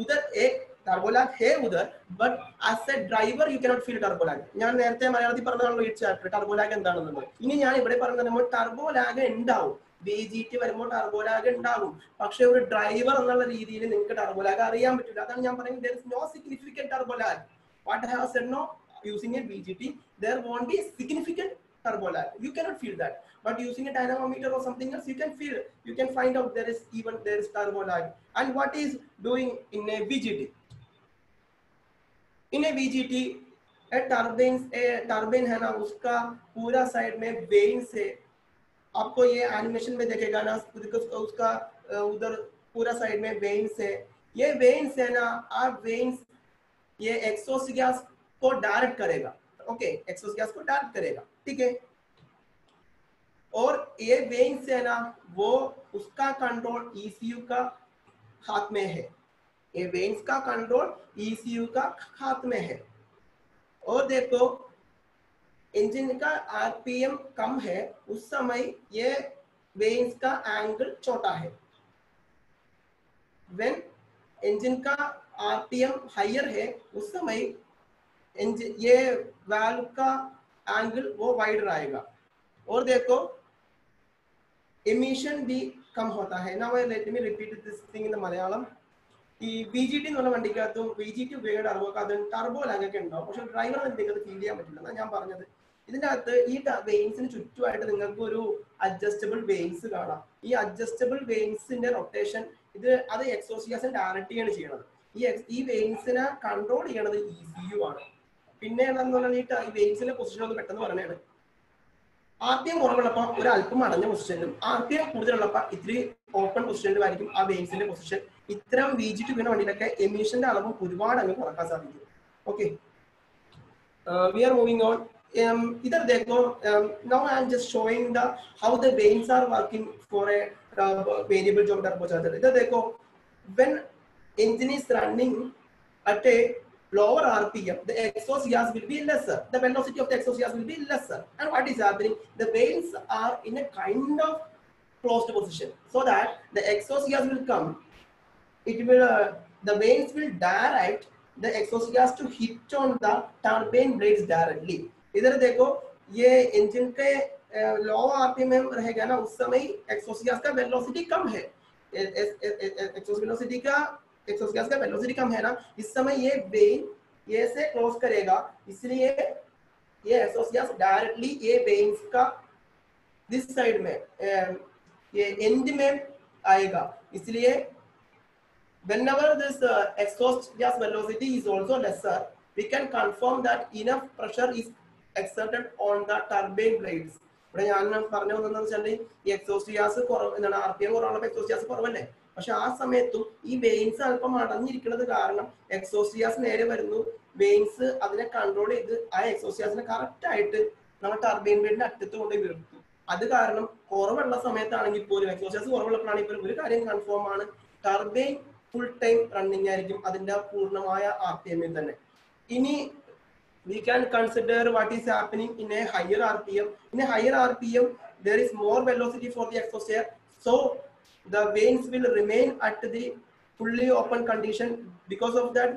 उधर एक टर्बो लैग है उधर, but as a driver you cannot feel turbo lag. ഞാൻ നേരത്തെ മലയാളത്തിൽ പറഞ്ഞതാണല്ലോ ഈ ചാപ്റ്റർ ടർബോ ലാഗ് എന്താണെന്നുള്ളത്. ഇനി ഞാൻ ഇവിടെ പറയുന്നത് ടർബോ ലാഗ് ഉണ്ടാവും, ബിജിടി വരുമ്പോൾ ടർബോ ലാഗ് ഉണ്ടാവും, പക്ഷെ ഒരു ഡ്രൈവർ എന്നുള്ള രീതിയിൽ നിങ്ങൾക്ക് ടർബോ ലാഗ് അറിയാൻ പറ്റില്ല. അതാണ് ഞാൻ പറയുന്നത്, there is no significant turbo lag. What I have said, no, using a BGT there won't be significant turbo lag. You cannot feel that. But using a dynamometer or something else, you can feel, you can find out there is turbo lag. And what is doing in a BGT? In a BGT, a turbine है ना, उसका पूरा side में veins है. आपको ये animation में देखेगा ना, उसका उधर पूरा साइड में वेन्स है. ये वेन्स है ना, आप वेन्स ये एक्सॉस्ट गैस को डायरेक्ट करेगा. ओके, एक्सॉस्ट गैस को डायरेक्ट करेगा, ठीक है. और ये वेन्स है ना, वो उसका कंट्रोल ECU का हाथ में है. ये वेन्स का कंट्रोल ECU का हाथ में है. और देखो, इंजन का आरपीएम कम है, उस समय ये वेन्स का एंगल छोटा है. व्हेन इंजन का आरपीएम हायर है, उस समय ये वाल्व का एंगल वो वाइडर आएगा. और देखो, emission भी कम होता है. Now let me repeat this thing in the Malayalam. ഈ BGT എന്ന് പറഞ്ഞ വണ്ടിക്കകത്തും BGT ഉപയോഗിക്കുന്ന ടർബോക്കകത്തും ടർബോ ലാഗ് ഒക്കെ ഉണ്ടാവും, പക്ഷെ ഡ്രൈവറിന് നിങ്ങൾക്ക് ഫീൽ ചെയ്യാൻ പറ്റില്ല എന്നാണ് ഞാൻ പറഞ്ഞത്. ഇതിന്റെ അകത്ത് ഈ വെയിൻസിന് ചുറ്റുമായിട്ട് നിങ്ങൾക്ക് ഒരു അഡ്ജസ്റ്റബിൾ വെയിൻസ് കാണാം. ഈ അഡ്ജസ്റ്റബിൾ വെയിൻസിന്റെ റൊട്ടേഷൻ അത് എക്സോസ്റ്റ് ഗ്യാസിനെ ഡയറക്റ്റ് ആണ് ചെയ്യണത്. ഈ വെയിൻസിനെ കൺട്രോൾ ചെയ്യണത് ECU ആണ്. പിന്നെ എന്താണെന്ന് പറഞ്ഞാൽ ഈ വെയിൻസിന്റെ പൊസിഷൻ ഒന്ന് പെട്ടെന്ന് പറഞ്ഞാണ്, ആർപിഎം കുറവുള്ളപ്പോൾ ഒരു അല്പം അടഞ്ഞ പൊസിഷനിലും ആർപിഎം കൂടുതലുള്ളപ്പോൾ ഇത്തിരി ഓപ്പൺ പൊസിഷനിലുമായിരിക്കും ആ വെയിൻസിന്റെ പൊസിഷൻ. ഇത്തരം VGT വീണ വണ്ടിയിലൊക്കെ എമിഷന്റെ അളവ് ഒരുപാട് അങ്ങ് കുറക്കാൻ സാധിക്കും. Okay, we are moving on. इधर देखो, now I am just showing the how the veins are working for a variable job turbocharger. इधर देखो, when engine is running at a lower RPM, the exhaust gas will be lesser. The velocity of the exhaust gas will be lesser. And what is happening? The vanes are in a kind of closed position, so that the exhaust gas will come. It will the vanes will direct the exhaust gas to hit on the turbine blades directly. इधर देखो, ये engine के लो RPM में रहेगा ना, उस समय exhaust gas का वेलोसिटी कम है, एक्सॉस्ट गैस का वेलोसिटी कम है ना, इस समय ये वेन ये से क्लोज करेगा, इसलिए ये एक्सॉस्ट गैस डायरेक्टली ये वेन्स का दिस साइड में ये एंड में आएगा. इसलिए whenever this exhaust gas velocity is also lesser, we can confirm that enough pressure is exerted on the turbine blades. ഇവിടെ ഞാൻ പറഞ്ഞു വന്നതെന്ന് വെച്ചാൽ ഈ എക്സോസ്റ്റ് ഗ്യാസ് എന്താണ് RPM കുറവുള്ള എക്സോസ്റ്റ് ഗ്യാസ് കുറവല്ലേ, പക്ഷെ ആ സമയത്തും ഈ വെയിൻസ് അല്പം അടഞ്ഞിരിക്കുന്നത് കാരണം എക്സോസ്റ്റ് ഗ്യാസ് നേരെ വരുന്നു, വെയിൻസ് അതിനെ കൺട്രോൾ ചെയ്ത് ആ എക്സോസ്റ്റ് ഗ്യാസിനെ കറക്റ്റ് ആയിട്ട് നമ്മൾ ടർബൈൻ ബ്ലേഡിന്റെ അറ്റത്ത് കൊണ്ട് നിർത്തും. അത് കാരണം കുറവുള്ള സമയത്താണെങ്കിൽ പോലും, എക്സോസ്റ്റ് ഗ്യാസ് കുറവുള്ളപ്പോഴാണെങ്കിൽ പോലും ഒരു കാര്യം കൺഫേം ആണ്, ടർബൈൻ full time running ആയിരിക്കും അതിന്റെ പൂർണ്ണമായ RPM ൽ തന്നെ. ഇനി we can consider what is happening in a higher RPM. In a higher RPM, there is more velocity for the exhaust air, so the vanes will remain at the fully open condition. Because of that,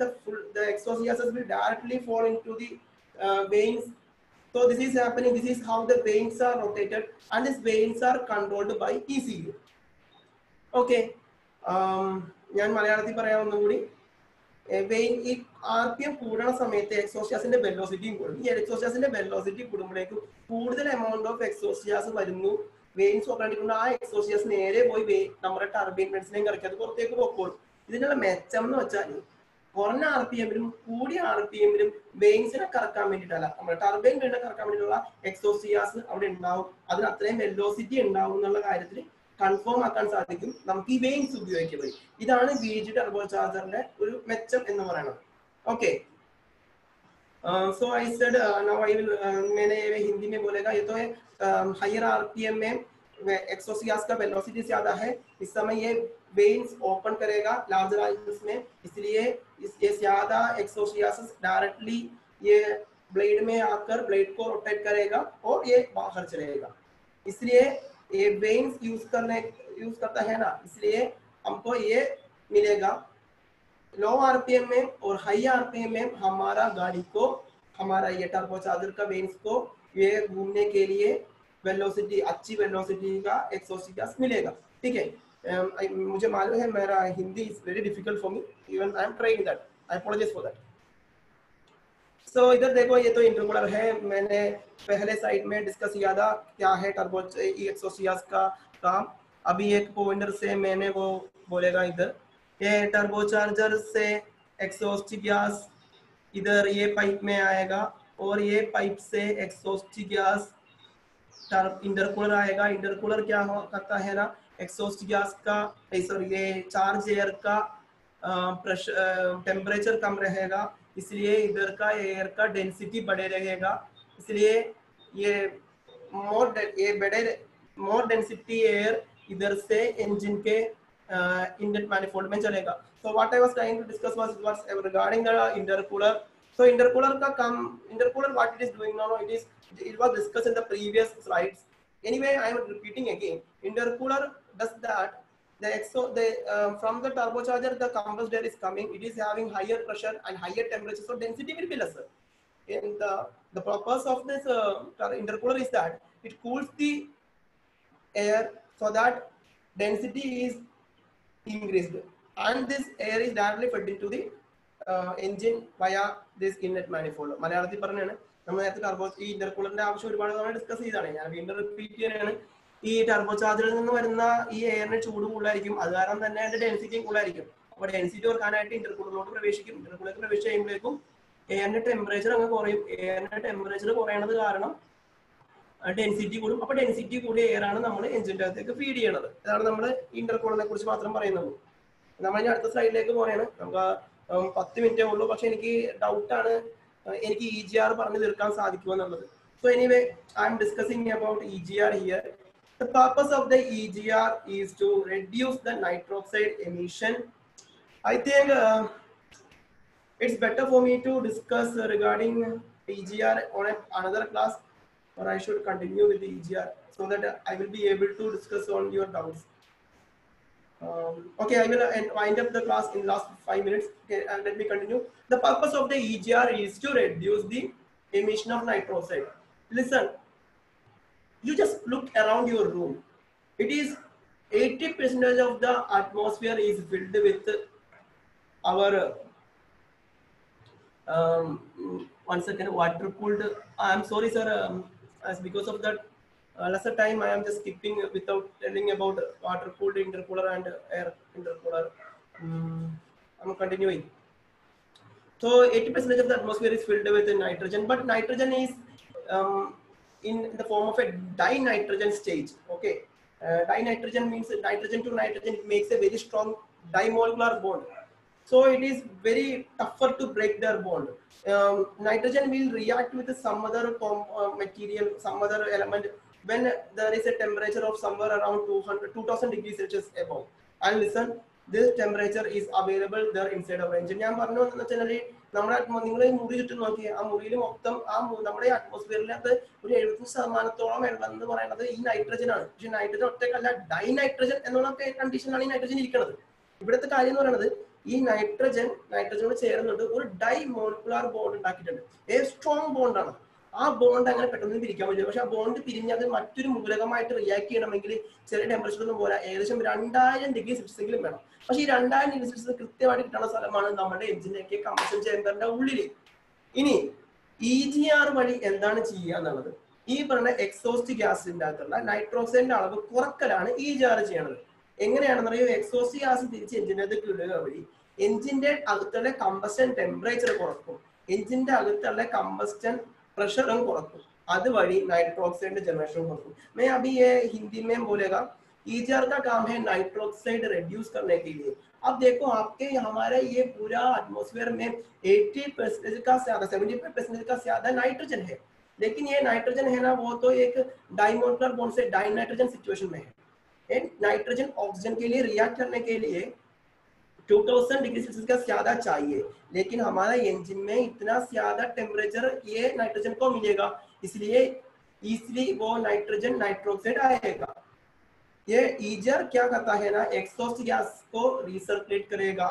the exhaust gases will directly fall into the vanes. So this is happening. This is how the vanes are rotated, and these vanes are controlled by ECU. Okay. ഞാൻ മലയാളത്തിൽ പറയാം ഒന്നുകൂടി. ഈ RPM കൂടുന്ന സമയത്ത് exhaust ഗ്യാസിന്റെ വെലോസിറ്റിയും കൂടും. ഈ എക്സോസ്റ്റ് ഗ്യാസിന്റെ വെലോസിറ്റി കൂടുമ്പോഴേക്കും കൂടുതൽ എമൗണ്ട് ഓഫ് എക്സോസ്റ്റ് ഗ്യാസ് വരുന്നു, വെയിൻസ് ഓപ്പറേറ്റ് ആ എക്സോസ്റ്റ് ഗ്യാസ് നേരെ പോയി നമ്മുടെ ടർബൈൻ ബ്ലേഡ്സിനെയും കറക്കി അത് പുറത്തേക്ക് പോയിക്കോളും. ഇതിനുള്ള മെച്ചം എന്ന് വെച്ചാൽ കുറഞ്ഞ RPM-ലും കൂടിയ RPM-ലും വെയിൻസിനെ കറക്കാൻ വേണ്ടിയിട്ടല്ല, നമ്മുടെ ടർബൈൻ ബ്ലേഡിനെ കറക്കാൻ വേണ്ടിയിട്ടുള്ള എക്സോസ്റ്റ് ഗ്യാസ് അവിടെ ഉണ്ടാവും, അതിന് അത്രയും വെലോസിറ്റി ഉണ്ടാവും എന്നുള്ള കാര്യത്തിൽ കൺഫേം ആക്കാൻ സാധിക്കും നമുക്ക് ഈ വെയിൻസ് ഉപയോഗിക്കുന്നത്. ഇതാണ് VG ടർബോചാർജറിന്റെ ഒരു മെച്ചം എന്ന് പറയുന്നത്. Okay, so I said now I will मैंने हिंदी में बोलेगा. ये तो है हायर RPM में एक्सोस्ट गैस का वेलोसिटी ज्यादा है, इस समय ये वेन्स ओपन करेगा लार्जर आर्टरीज में, इसलिए ये ज्यादा एक्सोस्ट गैसेस डायरेक्टली ये ब्लेड में आकर ब्लेड को रोटेट करेगा और ये बाहर चलेगा. इसलिए ये वेन्स यूज करता है ना, इसलिए हमको ये मिलेगा. लो RPM में और हाई RPM में हमारा गाड़ी को, हमारा ये टर्बोचार्जर का वेन्स को ये घूमने के लिए वेलोसिटी, अच्छी वेलोसिटी का एक्सॉस्ट गैस मिलेगा. ठीक है, मुझे मालूम है मेरा Hindi is very difficult for me, even I am trying that, I apologise for that. So इधर देखो, ये तो इंटरकूलर है, मैंने पहले साइड में डिस्कस किया था क्या है टर्बो एक्सॉस्ट गैस का काम. अभी एक पॉइंटर से मैंने वो बोलेगा. इधर ये टर्बोचार्जर से एक्सॉस्ट गैस इधर ये पाइप में आएगा और ये पाइप से एक्सॉस्ट गैस इंटरकूलर आएगा. इंटरकूलर क्या करता है ना, एक्सॉस्ट गैस का ये चार्ज एयर का टेम्परेचर कम रहेगा, इसलिए इधर का एयर का डेंसिटी बढ़े रहेगा, इसलिए ये मोर डेंसिटी एयर इधर से इंजन के इनलेट मैनिफोल्ड में चलेगा. So what I was trying to discuss was regarding the intercooler. So intercooler का काम, intercooler what it is doing now, it was discussed in the previous slides. Anyway, I am repeating again. Intercooler does that. From the turbocharger, the compressed air is coming. It is having higher pressure and higher temperature, so density will be lesser. And the purpose of this intercooler is that it cools the air so that density is increased, and this air is directly fed into the engine via this inlet manifold. മലയാളത്തിൽ പറഞ്ഞാണ് നമ്മൾ നേരത്തെ ഈ ഇന്റർകൂളറിന്റെ ആവശ്യം ഒരുപാട് തവണ discuss ചെയ്താണ്, ഞാൻ വീണ്ടും റിപ്പീറ്റ് ചെയ്യാനാണ്. ഈ ടർബോചാർജറിൽ നിന്ന് വരുന്ന ഈ എയറിന് ചൂട് കൂടുതലായിരിക്കും, അത് കാരണം തന്നെ അതിന്റെ ഡെൻസിറ്റിയും കൂടുതലായിരിക്കും. അപ്പോൾ ഡെൻസിറ്റി കുറക്കാനായിട്ട് ഇന്റർകൂളറിലോട്ട് പ്രവേശിക്കും. ഇന്റർകൂളറിൽ പ്രവേശിച്ച് കഴിയുമ്പോഴേക്കും എയറിന്റെ ടെമ്പറേച്ചർ അങ്ങ് കുറയും. എയറിന്റെ ടെമ്പറേച്ചർ കുറയണത് കാരണം ഡെൻസിറ്റി കൂടും. അപ്പൊ ഡെൻസിറ്റി കൂടിയ എയർ ആണ് നമ്മൾ എഞ്ചിന്റെ അകത്തേക്ക് ഫീഡ് ചെയ്യണത്. അതാണ് നമ്മൾ ഇന്റർകൂളറിനെ കുറിച്ച് മാത്രം പറയുന്നത്. നമ്മൾ ഇനി അടുത്ത സ്ലൈഡിലേക്ക് പോയാണ്. നമുക്ക് 10 മിനിറ്റേ ഉള്ളൂ, പക്ഷെ എനിക്ക് ഡൗട്ടാണ് എനിക്ക് EGR പറഞ്ഞു തീർക്കാൻ സാധിക്കുമോ എന്നുള്ളത്. So anyway, I M discussing about EGR here. The purpose of the EGR is to reduce the nitroxide emission. I think it's better for me to discuss regarding EGR on another class, or I should continue with the EGR so that I will be able to discuss on your doubts. Okay, I will wind up the class in last 5 minutes. Okay, and let me continue. The purpose of the EGR is to reduce the emission of nitroxide. Listen, you just look around your room. It is 80% of the atmosphere is filled with our one second, water cooled. I'm sorry, sir. As because of that lesser time, I am just skipping without telling about water cooled intercooler and air intercooler. I'm continuing. So 80% of the atmosphere is filled with nitrogen, but nitrogen is in the form of a dinitrogen stage. Okay, dinitrogen means nitrogen to nitrogen. It makes a very strong dimolecular bond. So it is very tougher to break their bond. Nitrogen will react with some other material, some other element when there is a temperature of somewhere around 2000 degrees Celsius above. And listen, this temperature is available there inside our engine. ഞാൻ പറഞ്ഞു എന്ന് വെച്ചാൽ നമ്മുടെ നിങ്ങൾ മുറി ചുറ്റും നോക്കി ആ മുറിയിൽ മൊത്തം നമ്മുടെ അറ്റ്മോസ്ഫിയറിനകത്ത് ഒരു 75% വെള്ളം എന്ന് പറയുന്നത് ഈ നൈട്രജൻ ആണ്. പക്ഷെ നൈട്രജൻ ഒറ്റക്കല്ല, ഡൈനൈട്രജൻ എന്നുള്ള കണ്ടീഷനിലാണ് ഈ നൈട്രജൻ ഇരിക്കുന്നത്. ഇവിടുത്തെ കാര്യം എന്ന് പറയുന്നത് ഈ നൈട്രജനോട് ചേർന്നിട്ട് ഒരു ഡൈമോളിക്കുലാർ ബോണ്ട് ഉണ്ടാക്കിയിട്ടുണ്ട്. സ്ട്രോങ് ബോണ്ടാണ്. ആ ബോണ്ട് അങ്ങനെ പെട്ടെന്ന് പിരിക്കാൻ പറ്റില്ല. പക്ഷെ ആ ബോണ്ട് പിരിഞ്ഞത് മറ്റൊരു മൂലകമായിട്ട് റിയാക്ട് ചെയ്യണമെങ്കിൽ ചെറിയ ടെമ്പറേച്ചർ ഒന്നും പോരാ, ഏകദേശം 2000 ഡിഗ്രി സെൽഷ്യസ് എങ്കിലും വേണം. പക്ഷെ ഈ 2000 ഡിഗ്രി സെൽഷ്യസ് കൃത്യമായിട്ട് കിട്ടുന്ന സ്ഥലമാണ് നമ്മുടെ എഞ്ചിനൊക്കെ കമ്പഷൻ ചേമ്പറിന്റെ ഉള്ളിൽ. ഇനി EGR വഴി എന്താണ് ചെയ്യുക എന്നുള്ളത്, ഈ പറഞ്ഞ എക്സോസ്റ്റ് ഗ്യാസിന്റെ അകത്തുള്ള നൈട്രോക്സൈഡിന്റെ അളവ് കുറക്കലാണ് EGR ചെയ്യണത്. എങ്ങനെയാണെന്ന് അറിയോ? എക്സോസ്റ്റ് ഗ്യാസ് തിരിച്ച് എഞ്ചിനകത്ത് ഇടുക വഴി എഞ്ചിന്റെ അകത്തുള്ള കമ്പസ്റ്റൻ ടെമ്പറേച്ചർ കുറക്കും, എഞ്ചിന്റെ അകത്തുള്ള കമ്പസ്റ്റൻ प्रेशर കുറക്കും, അതുവഴി नाइट्रोक्साइड जनरेशन കുറക്കും. मैं अभी ये हिंदी में बोलेगा. EGR का काम है नाइट्रोक्साइड रिड्यूस करने के लिए. अब देखो आपके हमारे ये पूरा एटमॉस्फेयर में 80% का ज्यादा 75% का ज्यादा नाइट्रोजन है, लेकिन ये नाइट्रोजन है ना वो तो एक डाइमोलिकुलर बॉन्ड से डाइनाइट्रोजन सिचुएशन में है. नाइट्रोजन ऑक्सीजन के लिए रिएक्ट करने के लिए 2000 डिग्री सेल्सियस का ज्यादा चाहिए, लेकिन हमारा इंजन में इतना ज्यादा टेम्परेचर ये नाइट्रोजन को मिलेगा, इसलिए वो नाइट्रोजन नाइट्रोक्साइड आएगा. ये EGR क्या करता है ना, एक्सॉस्ट गैस को रिसर्कुलेट करेगा,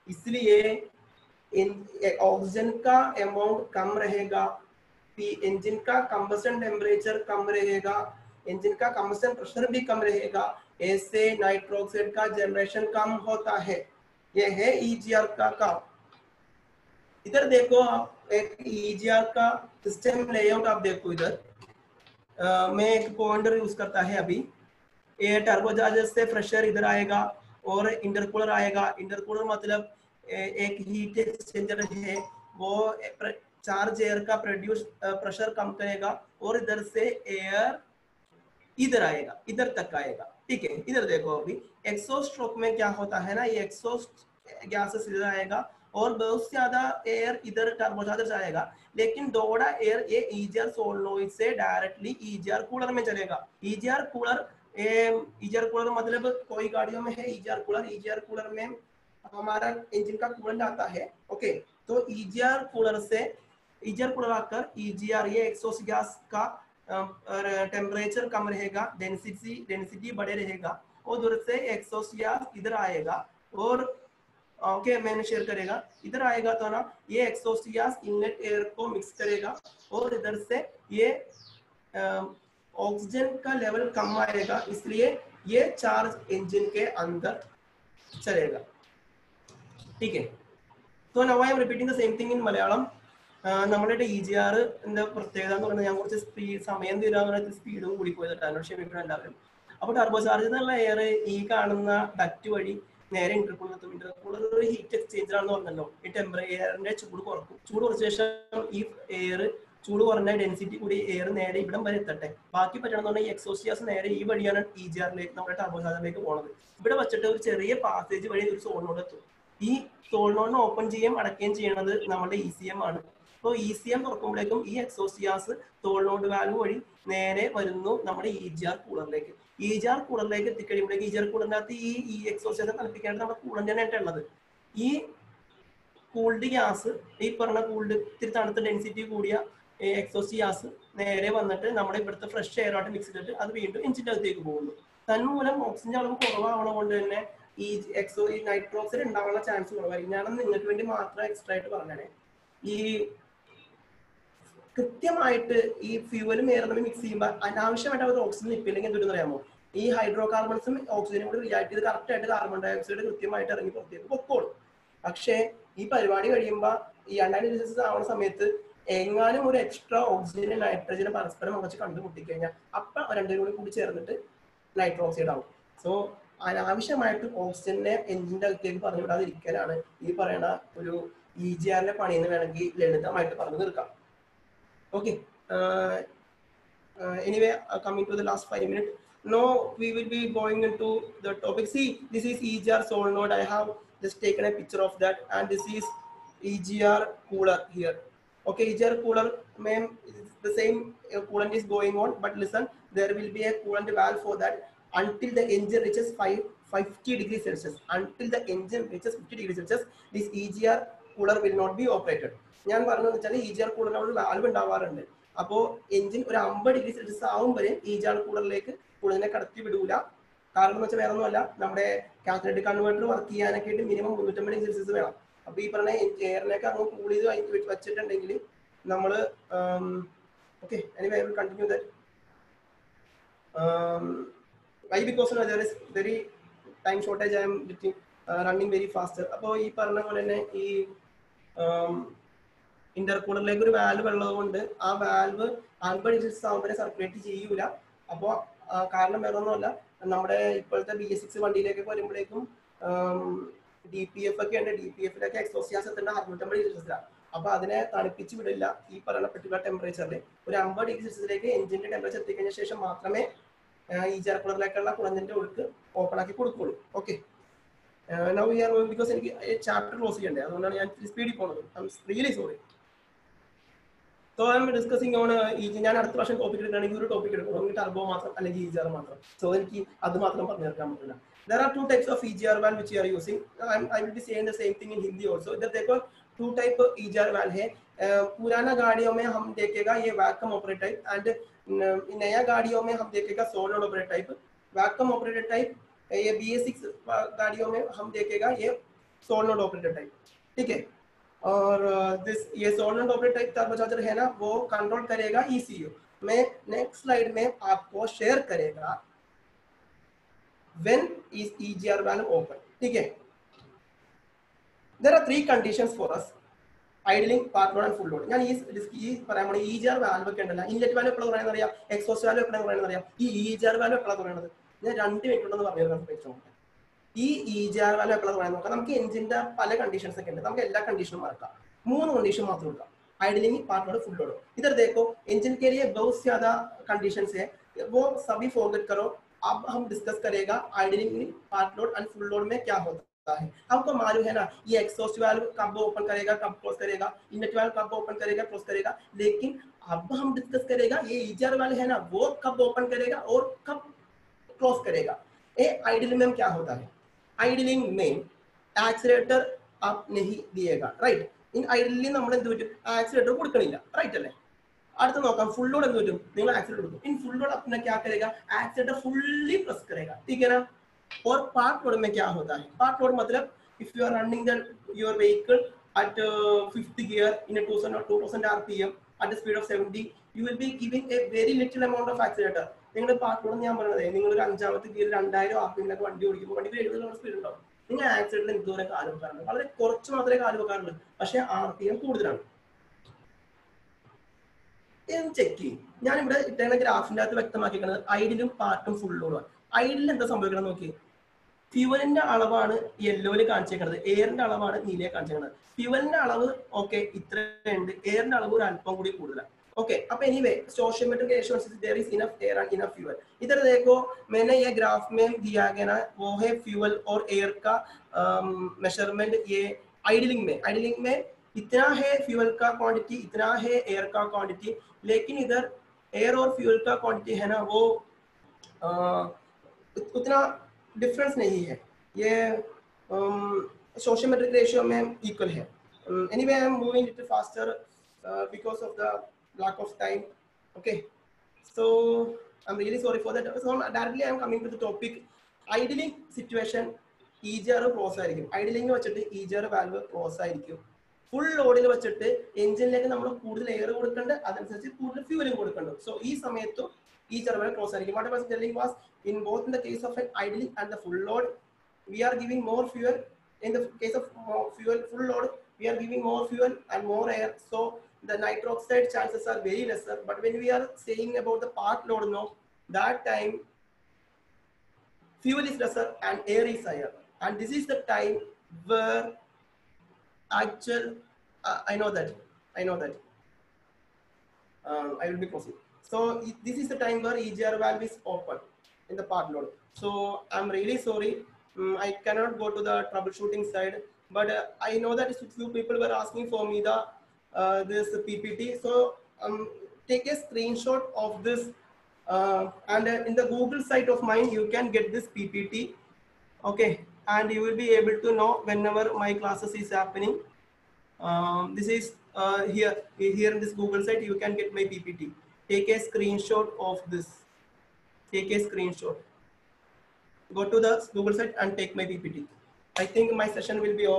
इसलिए ऑक्सीजन का अमाउंट कम रहेगा, इंजन का कंबशन टेम्परेचर कम रहेगा, इंजन का कंबशन प्रेशर भी कम रहेगा. ऐसे नाइट्रोक्साइड का जनरेशन कम होता है. ये है EGR का काम. इधर देखो आप एक EGR का सिस्टम लेआउट आप देखो. इधर मैं एक पॉइंटर यूज करता है अभी. ये टर्बोचार्जर से प्रेशर इधर आएगा और इंटरकूलर आएगा. इंटरकूलर मतलब एक हीट एक्सचेंजर है, वो चार्ज एयर का प्रोड्यूस प्रेशर कम करेगा और इधर से एयर इधर आएगा, इधर तक आएगा. ठीक है, इधर देखो अभी एक्सॉस्ट स्ट्रोक में क्या होता है ना, ये एक्सॉस्ट गैसेस इधर आएगा और बहुत ज्यादा एयर इधर टर्बोचार्जर से आएगा, लेकिन थोड़ा एयर ये EGR सोलनॉइड से डायरेक्टली EGR कूलर में चलेगा. EGR कूलर मतलब कोई गाड़ियों में है EGR कूलर में हमारा इंजन का कूलेंट आता है. ओके, तो EGR कूलर आकर EGR ये एक्सॉस्ट गैस का टेम्परेचर कम रहेगा, डेंसिटी बड़े रहेगा और उधर से एक्सॉस्ट गैस इधर आएगा और ओके मैंने शेयर करेगा. इधर आएगा तो ना ये एक्सॉस्ट गैस इनलेट एयर को मिक्स करेगा और इधर से ये ऑक्सीजन का लेवल कम आएगा, इसलिए ये चार्ज इंजन के अंदर चलेगा. ठीक है, तो now I am repeating the same thing in Malayalam. നമ്മളുടെ EGR പ്രത്യേകത എന്ന് പറയുന്നത് ഞാൻ കുറച്ച് സമയം തീരാൻ സ്പീഡും കൂടി പോയതാണ്, ക്ഷമിക്കണം എല്ലാവരും. അപ്പോൾ ടർബോചാർജ് എന്നുള്ള എയർ ഈ കാണുന്ന ഡക്റ്റ് വഴി നേരെ ഇന്റർകൂളർ എത്തും. ഇന്റർകൂളർ ഒരു ഹീറ്റ് എക്സ്ചേഞ്ചർ ആണെന്ന് പറഞ്ഞല്ലോ. ഈ എയറിന്റെ ചൂട് കുറക്കും. ചൂട് കുറച്ച ശേഷം ഈ എയർ ചൂട് കുറഞ്ഞ ഡെൻസിറ്റി കൂടി എയർ നേരെ ഇവിടം വരെ എത്തട്ടെ. ബാക്കി പറ്റണമെന്ന് ഈ എക്സോസ്റ്റ് ഗ്യാസ് നേരെ ഈ വഴിയാണ് EGRലേക്ക് നമ്മുടെ ടർബോചാർജറിലേക്ക് പോകുന്നത്. ഇവിടെ വെച്ചിട്ട് ഒരു ചെറിയ പാസേജ് വഴി ഒരു സോളിനോട് എത്തും. ഈ സോളിനോഡിനെ ഓപ്പൺ ചെയ്യുകയും അടയ്ക്കുകയും ചെയ്യുന്നത് നമ്മുടെ ECM ആണ്. അപ്പോൾ ECM തുറക്കുമ്പോഴേക്കും ഈ എക്സോസ്റ്റ് ഗ്യാസ് സോളിനോഡ് വാൽവ് വഴി നേരെ വരുന്നു നമ്മുടെ EGR കൂളറിലേക്ക്. EGR കൂളറിലേക്ക് എത്തിക്കഴിയുമ്പോഴേക്ക് EGR കൂളറിനകത്ത് ഈ എക്സോസ്റ്റ് തണുപ്പിക്കാനായിട്ട് നമ്മുടെ കൂളന്റ് തന്നെയായിട്ട് ഉള്ളത്. ഈ കൂൾഡ് ഗ്യാസ് ഈ പറഞ്ഞ കൂൾഡ് ഇത്തിരി തണുത്ത ഡെൻസിറ്റി കൂടിയ എക്സോസ്റ്റ് ഗ്യാസ് നേരെ വന്നിട്ട് നമ്മുടെ ഇവിടുത്തെ ഫ്രഷ് എയറായിട്ട് മിക്സ് ചെയ്തിട്ട് അത് വീണ്ടും എഞ്ചിൻ്റെ അകത്തേക്ക് പോകുന്നു. തന്മൂലം ഓക്സിജൻ അളവ് കുറവാവണ കൊണ്ട് തന്നെ ഈ നൈട്രോക്സൈഡ് ഉണ്ടാവാനുള്ള ചാൻസ് കുറവായിരിക്കും. ഞാനത് നിങ്ങൾക്ക് വേണ്ടി മാത്രം എക്സ്ട്രാ ആയിട്ട് പറഞ്ഞേ. ഈ കൃത്യമായിട്ട് ഈ ഫ്യൂവലും എയറും തമ്മിൽ മിക്സ് ചെയ്യുമ്പോൾ അനാവശ്യമായിട്ട് അവർ ഓക്സിജൻ ഇപ്പില്ലെങ്കിൽ എന്തെന്ന് അറിയാമോ, ഈ ഹൈഡ്രോ കാർബൺസും ഓക്സിജനും കൂടി റിയാക്ട് ചെയ്ത് കറക്റ്റ് ആയിട്ട് കാർബൺ ഡൈ ഓക്സൈഡ് കൃത്യമായിട്ട് ഇറങ്ങി പുറത്തേക്ക് പൊക്കോളും. പക്ഷേ ഈ പരിപാടി കഴിയുമ്പോൾ ഈ 2000 ആവുന്ന സമയത്ത് എങ്ങാനും ഒരു എക്സ്ട്രാ ഓക്സിജനും നൈട്രജനും പരസ്പരം വെച്ച് കണ്ടുമുട്ടിക്കഴിഞ്ഞാൽ അപ്പം രണ്ടും കൂടി ചേർന്നിട്ട് നൈട്രോക്സൈഡ് ആവും. സോ അനാവശ്യമായിട്ട് ഓക്സിജനെ എഞ്ചിന്റെ അകത്തേക്ക് പറഞ്ഞു വിടാതിരിക്കലാണ് ഈ പറയുന്ന ഒരു EGR പണിയെന്ന് വേണമെങ്കിൽ ലളിതമായിട്ട് പറഞ്ഞു തീർക്കാം. Okay. Anyway, coming to the last 5 minutes. Now we will be going into the topic. See, this is EGR solenoid. I have just taken a picture of that, and this is EGR cooler here. Okay, EGR cooler, ma'am, the same coolant is going on, but listen, there will be a coolant valve for that until the engine reaches 50 degrees Celsius. Until the engine reaches 50 degrees Celsius, this EGR cooler will not be operated. ഞാൻ പറഞ്ഞതെന്ന് വെച്ചാൽ EGR കൂളറിന് ഒരു valve ഉണ്ടാവാറുണ്ട്. അപ്പോൾ engine ഒരു 50 degree Celsius ആകുമ്പോഴേ EGR കൂളറിലേക്ക് കൂളറിനെ കടത്തി വിടൂല. കാരണം എന്ന് വെച്ചാൽ വേറെ ഒന്നുമല്ല, നമ്മുടെ കാറ്റലിറ്റിക് കൺവേർട്ടർ വർക്ക് ചെയ്യാനൊക്കെ ആയിട്ട് മിനിമം 350 ഡിഗ്രി സെൽഷ്യസ് വേണം. അപ്പോൾ ഈ പറഞ്ഞ എയറിനൊക്കെ അങ്ങ് കൂൾ ചെയ്ത് വെച്ചിട്ടുണ്ടെങ്കിൽ നമ്മൾ okay anyway I will continue that. Why because there is very time shortage, I am running very faster. അപ്പോൾ ഈ പറഞ്ഞ പോലെ തന്നെ ഈ ഇന്റർകൂളറിലേക്ക് ഒരു വാൽവ് ഉള്ളത് കൊണ്ട് ആ വാൽവ് 50 ഡിഗ്രി സെൽഷ്യസ് ആകുമ്പോൾ സർക്കുലേറ്റ് ചെയ്യൂല. അപ്പോൾ കാരണം വേറെ ഒന്നുമല്ല, നമ്മുടെ ഇപ്പോഴത്തെ BS6 വണ്ടിയിലേക്ക് വരുമ്പോഴേക്കും DPF ഒക്കെ ഉണ്ട്. DPFിലൊക്കെ എക്സോസ്റ്റ് ഗ്യാസ് എത്തേണ്ട 650 ഡിഗ്രി സെൽഷ്യസിലാണ്. അപ്പോൾ അതിനെ തണുപ്പിച്ച് വിടില്ല. ഈ പറയുന്ന പെർട്ടിക്കുലർ ടെമ്പറേച്ചറിൽ ഒരു 50 ഡിഗ്രി സെൽഷ്യസിലേക്ക് എഞ്ചിന്റെ ടെമ്പറേച്ചർ എത്തിക്കഴിഞ്ഞ ശേഷം മാത്രമേ EGR കൂളറിലേക്കുള്ള കുളഞ്ഞിന്റെ ഒഴുക്ക് ഓപ്പൺ ആക്കി കൊടുക്കുള്ളൂ. Okay, now we are because എനിക്ക് ചാപ്റ്റർ ക്ലോസ് ചെയ്യണ്ടേ, അതുകൊണ്ടാണ് ഞാൻ സ്പീഡിൽ പോകുന്നത്. I am really sorry. So I am discussing on ഞാൻ അടുത്ത വർഷം ടോപ്പിക് എടുക്കുകയാണെങ്കിൽ ഒരു ടോപ്പിക് എടുക്കണം, ടർബോ മാത്രം അല്ലെങ്കിൽ EGR മാത്രം. സോ എനിക്ക് അത് മാത്രം പറഞ്ഞു തീർക്കാൻ പറ്റില്ല. There are 2 types of EGR valve which you are using. I will be saying the same thing in Hindi also. इधर देखो 2 type EGR valve है. पुराना गाड़ियों में हम देखेगा ये वैक्यूम ऑपरेट टाइप, एंड नया गाड़ियों में हम देखेगा solenoid operate type. Vacuum operated type ये BS6 गाड़ियों में हम देखेगा ये सोलनॉइड ऑपरेटेड टाइप. ठीक है, और ये सोलनॉइड ऑपरेटेड टाइप टर्बोचार्जर है ना, वो कंट्रोल करेगा ECU. मैं नेक्स्ट स्लाइड में आपको शेयर करेगा when is EGR valve open. ठीक है, there are 3 conditions for us: idling, part load and full load. ഞാൻ ഈ പറയാൻ പോണ EGR valve ഒക്കെ ഉണ്ടല്ലോ, ഇൻലെറ്റ് വാൽവ് എപ്പോഴാണ് പറയുന്നത് അറിയാം, എക്സോസ്റ്റ് വാൽവ് എപ്പോഴാണ് പറയുന്നത് അറിയാം, ഈ EGR valve എപ്പോഴാണ് പറയുന്നത് ഞാൻ 2 മിനിറ്റ് ഉണ്ടെന്ന് പറഞ്ഞു. ഈ EGR valve എപ്പോഴാണ് പറയുന്നത് നോക്കാം. നമുക്ക് എഞ്ചിന്റെ പല കണ്ടീഷൻസ് ഒക്കെ ഉണ്ട്, നമുക്ക് എല്ലാ കണ്ടീഷനും മറക്കാം. 3 कंडीशन മാത്രം എടുക്കാം: idling, part load, full load. इधर देखो इंजन के लिए बहुत ज्यादा कंडीशंस है, वो सभी फॉरगेट करो. अब हम डिस्कस करेगा idling, part load and full load में क्या होता है. हमको मालूम है ना ये एक्सॉस्ट वाल्व कब ओपन करेगा, कब क्लोज करेगा, इनलेट वाल्व कब ओपन करेगा, क्लोज करेगा. लेकिन अब हम डिस्कस करेगा ये EGR वाल्व है ना, वो कब ओपन करेगा और कब क्लोज करेगा. ये आइडलिंग में क्या होता है? आइडलिंग में एक्सीलरेटर आप नहीं दिएगा, राइट. इन आइडलिंग നമ്മൾ എന്ത് പറ്റും, ആക്സിലറേറ്റർ കൊടുക്കണില്ല, റൈറ്റ് അല്ലേ. അടുത്ത നോക്കാം ഫുൾ ലോഡ് എന്ത് പറ്റും, നിങ്ങൾ ആക്സിലറേറ്റർ കൊടുക്കും. इन फुल लोड अपना क्या करेगा, एक्सीलरेटर फुल्ली प्रेस करेगा, ठीक है ना. और पार्ट लोड में क्या होता है, पार्ट लोड मतलब if you are running your vehicle at 5th gear in a 2000 RPM at the speed of 70, you will be giving a very little amount of accelerator. നിങ്ങളുടെ പാർട്ട് ലോഡ് ഞാൻ പറഞ്ഞത്, നിങ്ങൾ ഒരു 5ാമത്തെ ഗിയർ 2000 RPM വണ്ടി ഓടിക്കുമ്പോൾ വണ്ടിക്ക് 70 speed ഉണ്ടാവും. നിങ്ങൾ ആക്സിഡന്റിൽ എന്തോരം കാല് വെക്കാറുണ്ട്, വളരെ കുറച്ച് മാത്രമേ കാല് വെക്കാറുള്ളൂ, പക്ഷെ RPM കൂടുതലാണ്. ചെക്ക് ചെയ്യും. ഞാനിവിടെ ഇട്ടേണ ഗ്രാഫിന്റെ അകത്ത് വ്യക്തമാക്കിക്കുന്നത് ഐഡിലും പാർട്ടും ഫുൾ ലോഡുമാണ്. ഐഡിൽ എന്താ സംഭവിക്കണം നോക്കി, ഫ്യൂവലിന്റെ അളവാണ് യെല്ലോയിൽ കാണിച്ചേക്കുന്നത്, എയറിന്റെ അളവാണ് നീലയെ കാണിച്ചേക്കുന്നത്. ഫ്യൂവലിന്റെ അളവ് ഓക്കെ ഇത്രയുണ്ട്, എയറിന്റെ അളവ് ഒരു അല്പം കൂടി കൂടുതലാണ്. ओके, अब anyway stoichiometric ratio there is enough air and enough fuel. इधर देखो मैंने ये ग्राफ में दिया गया ना, वो है फ्यूल और एयर का मेजरमेंट. ये आइडलिंग में इतना है फ्यूल का क्वांटिटी, इतना है एयर का क्वांटिटी, लेकिन इधर एयर और फ्यूल का क्वांटिटी है ना वो उतना डिफरेंस नहीं है, ये सोशियोमेट्रिक रेशियो में इक्वल है. Anyway, I am moving little faster because of the lack of time. Okay, so I'm really sorry for that. So directly I am coming to the topic. Idling situation, EGR close ആയിരിക്കും. ഐഡിലിംഗ് വെച്ചിട്ട് EGR valve close ആയിരിക്കും. Full ലോഡിൽ വെച്ചിട്ട് എഞ്ചിനിലേക്ക് നമ്മൾ കൂടുതൽ air കൊടുക്കേണ്ട, അതനുസരിച്ച് കൂടുതൽ ഫ്യൂലും കൊടുക്കേണ്ടത്. സോ ഈ സമയത്തും EGR വാൽവ് ക്ലോസ് ആയിരിക്കും. What I was telling was, in both in the case of an idling and the full load, we are giving more fuel. In the case of fuel full load, we are giving more fuel and more air, so the nitroxide chances are very lesser. But when we are saying about the part load, no, that time fuel is lesser and air is higher, and this is the time where actual I know that I will be closing. So this is the time where EGR valve is open in the part load. So I'm really sorry, I cannot go to the troubleshooting side, but I know that few people were asking for me the this PPT. So take a screenshot of this, and in the Google site of mine you can get this PPT. Okay, and you will be able to know whenever my classes is happening. This is here in this Google site you can get my PPT. Take a screenshot of this. Take a screenshot. Go to the Google site and take my PPT. I think my session will be over.